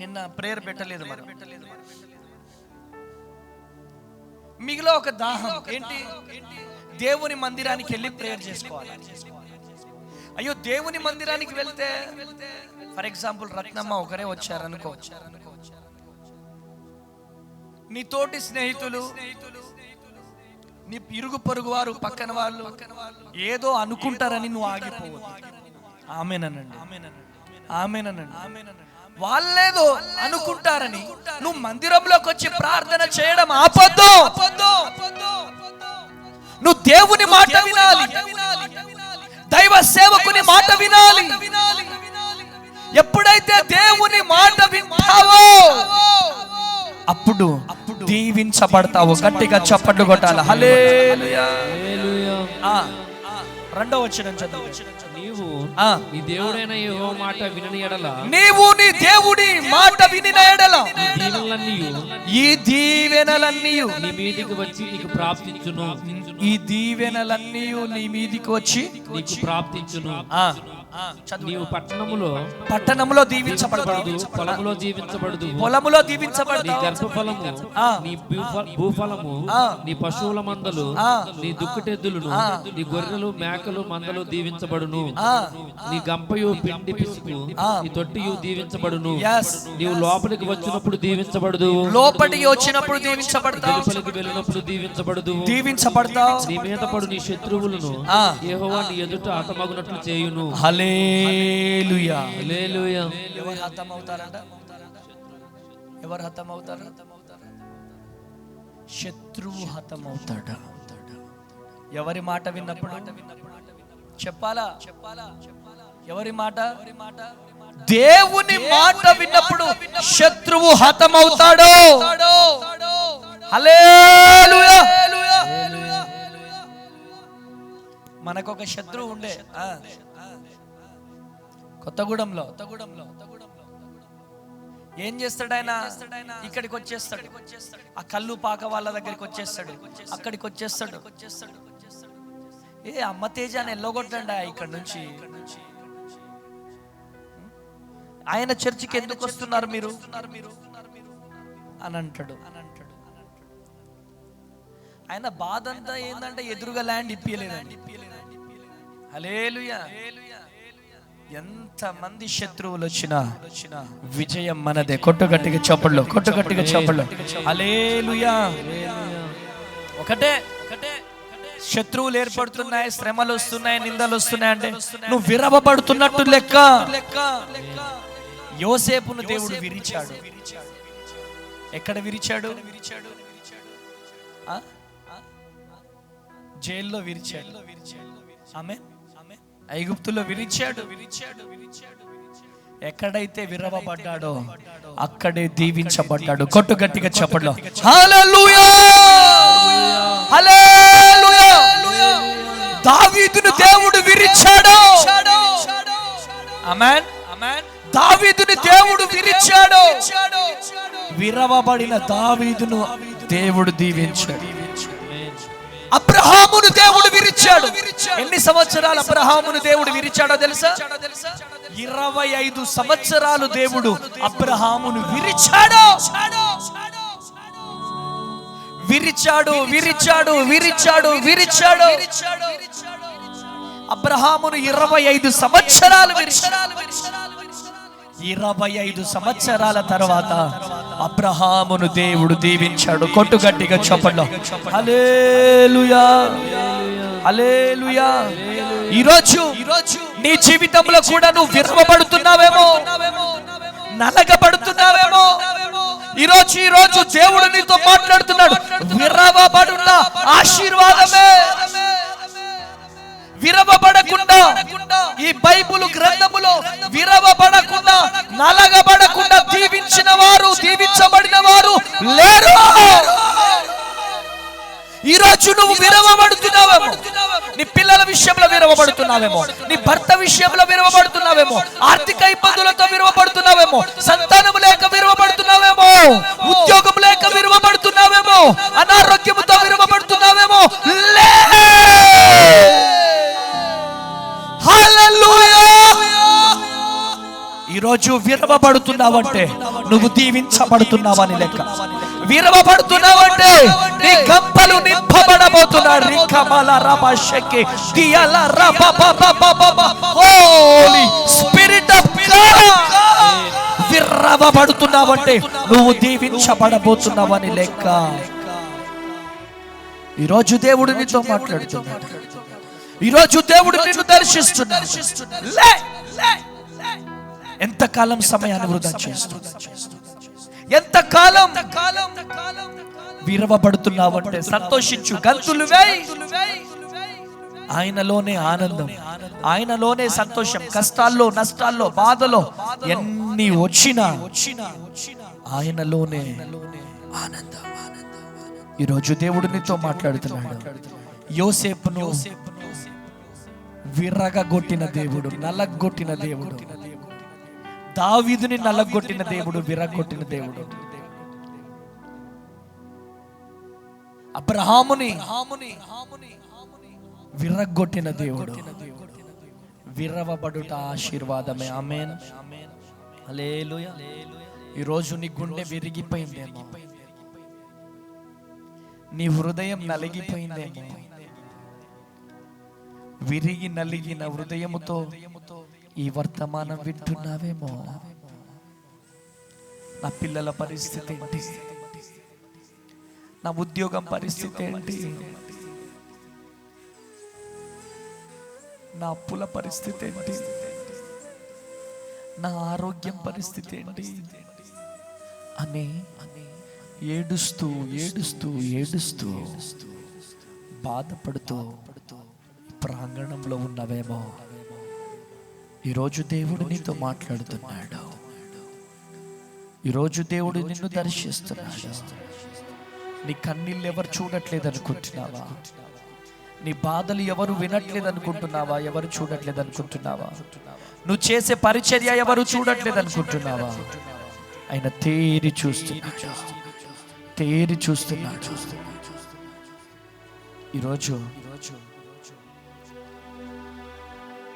B: నిన్న ప్రేయర్ పెట్టలేదు. మరి మిగిలిన ఒక దాహం ఏంటి? దేవుని మందిరానికి వెళ్ళి ప్రేయర్ చేసుకోవాలి. అయ్యో దేవుని మందిరానికి వెళ్తే, ఫర్ ఎగ్జాంపుల్ రత్నమ్మ ఒకరే వచ్చారనుకో, నీ తోటి స్నేహితులు, నీ ఇరుగు పొరుగు వారు, పక్కన వాళ్ళు ఏదో అనుకుంటారని నువ్వు ఆగిపోవద్దు. ఆమేనండి, ఆమేనండి. వాళ్ళేదో అనుకుంటారని నువ్వు మందిరంలోకి వచ్చి ప్రార్థన చేయడం ఆపొద్దు. నువ్వు దేవుని మాట వినాలి, దైవ సేవకుని మాట వినాలి. ఎప్పుడైతే దేవుని మాట వింటావో అప్పుడు దీవించబడతావు. గట్టిగా చప్పట్లు కొట్టాలి. హల్లెలూయా.
C: హల్లెలూయా.
B: రెండో వచనం చదువు.
C: నీవు నీ దేవుడైన యెహోవా మాట వినని ఎడల,
B: నీవు నీ దేవుడి మాట వినిన ఎడల
C: ఈ దీవెనలన్నీ
B: ఈ దీవెనలన్నీ
C: నీ మీదికి వచ్చి నీకు ప్రాప్తించును.
B: ఈ దీవెనలన్నీ నీ మీదికి వచ్చి
C: నీకు ప్రాప్తించును. నీవు
B: పట్టణములో దీవించబడతావు,
C: పొలములో దీవించబడదు.
B: పొలములో
C: నీ
B: దీవించబడతావు.
C: గర్భఫలము, నీ భూఫలము, నీ పశువుల మందలు, నీ దుక్కటెద్దులను, నీ గొర్రెలు మేకలు మందలు దీవించబడును. నీ గంపయు పిండి పిసుకు, నీ తొట్టియు దీవించబడును. నీవు లోపలికి వచ్చినప్పుడు దీవించబడదు,
B: లోపలికి వచ్చినప్పుడు దీవించబడతావు,
C: వెలుపలికి వెళ్ళినప్పుడు
B: దీవించబడతావు.
C: నీ మీద పడు నీ శత్రువులను యెహోవా నీ ఎదుట హతమగునట్లు చేయును.
B: హల్లెలూయా.
C: హల్లెలూయా.
B: ఎవరు హతమవుతారంట? ఎవరు హతమవుతారు? శత్రువు హతమవుతాడా? ఎవరి మాట విన్నప్పుడు చెప్పాలా? ఎవరి మాట? దేవుని మాట విన్నప్పుడు శత్రువు హతమవుతాడు. హల్లెలూయా. మనకొక శత్రువు ఉండే కొత్తగూడెంలో. ఏం చేస్తాడు ఆయన? ఇక్కడికి వచ్చేస్తాడు, ఆ కళ్ళు పాక వాళ్ళ దగ్గరికి వచ్చేస్తాడు, అక్కడికి వచ్చేస్తాడు. అమ్మ తేజాన్ని ఎల్లగొట్టండి ఇక్కడ నుంచి. ఆయన చర్చికి ఎందుకు వస్తున్నారు మీరు అని అంటాడు. ఆయన బాధ అంతా ఏంటంటే ఎదురుగా ల్యాండ్ ఇప్పియలేదండి. హల్లెలూయా. ఎంత మంది శత్రువులు వచ్చినా విజయం మనదే. కొట్టుగట్టిగా చప్పళ్ళు, కొట్టుగట్టిగా చప్పళ్ళు. హల్లెలూయా. ఒకటే శత్రువులు ఏర్పడుతున్నాయి, శ్రమలు వస్తున్నాయి, నిందలు వస్తున్నాయి అంటే నువ్వు విరవబడుతున్నట్టు లెక్క. యోసేపును దేవుడు విరిచాడు. ఎక్కడ విరిచాడు? జైల్లో విరిచాడు. ఆమేన్. ఐగుప్తులో విరిచాడు. ఎక్కడైతే విరవబడ్డాడో అక్కడే దీవించబడ్డాడు. కొట్టు గట్టిగా చెప్పండి. హల్లెలూయా. హల్లెలూయా. దావీదును దేవుడు విరిచాడు. ఆమేన్. దావీదుని దేవుడు విరిచాడు. విరవబడిన దావీదును దేవుడు దీవించాడు. అబ్రహామును దేవుడు విరిచాడు. ఎన్ని సంవత్సరాలు అబ్రహామును దేవుడు విరిచాడో తెలుసా? 25 సంవత్సరాలు దేవుడు అబ్రహామును విరిచాడు. విరిచాడు, విరిచాడు, విరిచాడు, విరిచాడు. అబ్రహామును 25 సంవత్సరాలు విరిచాడు. 25 సంవత్సరాల తర్వాత అబ్రహామును దేవుడు దీవించాడు. కొట్టుగట్టిగా చెప్పండి. హల్లెలూయా. హల్లెలూయా. ఈరోజు నీ జీవితంలో కూడా నువ్వు విరవబడుతున్నావేమో, నలగబడుతున్నావేమో. ఈరోజు దేవుడు నీతో మాట్లాడుతున్నాడు. విరవబడున్న ఆశీర్వాదమే. విరవబడకుండా, ఈ బైబిల్ గ్రంథములో విరవబడకుండా, నలగబడకుండా దీవించిన వారు, దీవించబడిన వారు లేరు. ఈరోజు నువ్వు విరవబడుతున్నావేమో, నీ పిల్లల విషయంలో విరవబడుతున్నావేమో, నీ భర్త విషయంలో విరవబడుతున్నావేమో, ఆర్థిక ఇబ్బందులతో విరవబడుతున్నావేమో, సంతానం లేక విరవబడుతున్నావేమో, ఉద్యోగం లేక విరవబడుతున్నావేమో, అనారోగ్యముతో విరవబడుతున్నావేమో. ఈరోజు విరవబడుతున్నావంటే నువ్వు దీవించబడుతున్నావని లెక్క. విరవబడుతున్నావంటే నీ గంపలు నింపబడబోతున్నాడు. Holy spirit of God. విరవబడుతున్నావంటే నువ్వు దీవించబడబోతున్నావని లెక్క. ఈరోజు దేవుడు నీతో మాట్లాడుతున్నాడు. ఈరోజు దేవుడు నిన్ను దర్శిస్తున్నాడు. ఎంతకాలం సమయాన్ని వృధా చేస్తున్నా? ఎంతకాలం విరవబడుతున్నావంటే సంతోషించు, గంతులు వేయి. ఆయనలోనే ఆనందం, ఆయనలోనే సంతోషం. కష్టాల్లో, నష్టాల్లో, బాధలో ఎన్ని వచ్చినా ఆయనలోనే
A: ఆనందం. ఈరోజు దేవుడు నీతో మాట్లాడుతున్నాడు. యోసేపును విర్రగొట్టిన దేవుడు, నలగొట్టిన దేవుడు. దావీదుని నలగొట్టిన దేవుడు, విర్రగొట్టిన దేవుడు. అబ్రహాముని విర్రగొట్టిన దేవుడు. విర్రవబడుట ఆశీర్వాదమే. ఆమేన్. హల్లెలూయా. ఈరోజు నీ గుండె విరిగిపోయిందేమో, నీ హృదయం నలిగిపోయిందేమో. విరిగి నలిగిన హృదయముతో ఈ వర్తమానం వింటున్నావేమో. నా పిల్లల పరిస్థితి ఏంటి? నా ఉద్యోగం పరిస్థితి ఏంటి? నా అప్పుల పరిస్థితి ఏంటి? నా ఆరోగ్యం పరిస్థితి ఏంటి అని ఏడుస్తూ ఏడుస్తూ ఏడుస్తూ బాధపడుతూ ప్రాంగణంలో ఉన్నవేమో. ఈరోజు దేవుడు నీతో మాట్లాడుతున్నాడు. ఈరోజు దేవుడు నిన్ను దర్శిస్తున్నాడు. నీ కన్నీళ్ళు ఎవరు చూడట్లేదు అనుకుంటున్నావా? నీ బాధలు ఎవరు వినట్లేదు అనుకుంటున్నావా? ఎవరు చూడట్లేదు అనుకుంటున్నావా? నువ్వు చేసే పరిచర్య ఎవరు చూడట్లేదు అనుకుంటున్నావా? ఆయన తేరి చూస్తున్నాడు, తేరి చూస్తున్నాడు. ఈరోజు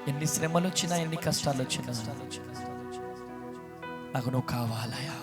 A: ఎన్ని శ్రమలు వచ్చినా, ఎన్ని కష్టాలు వచ్చినా నాకు నువ్వు కావాలయా.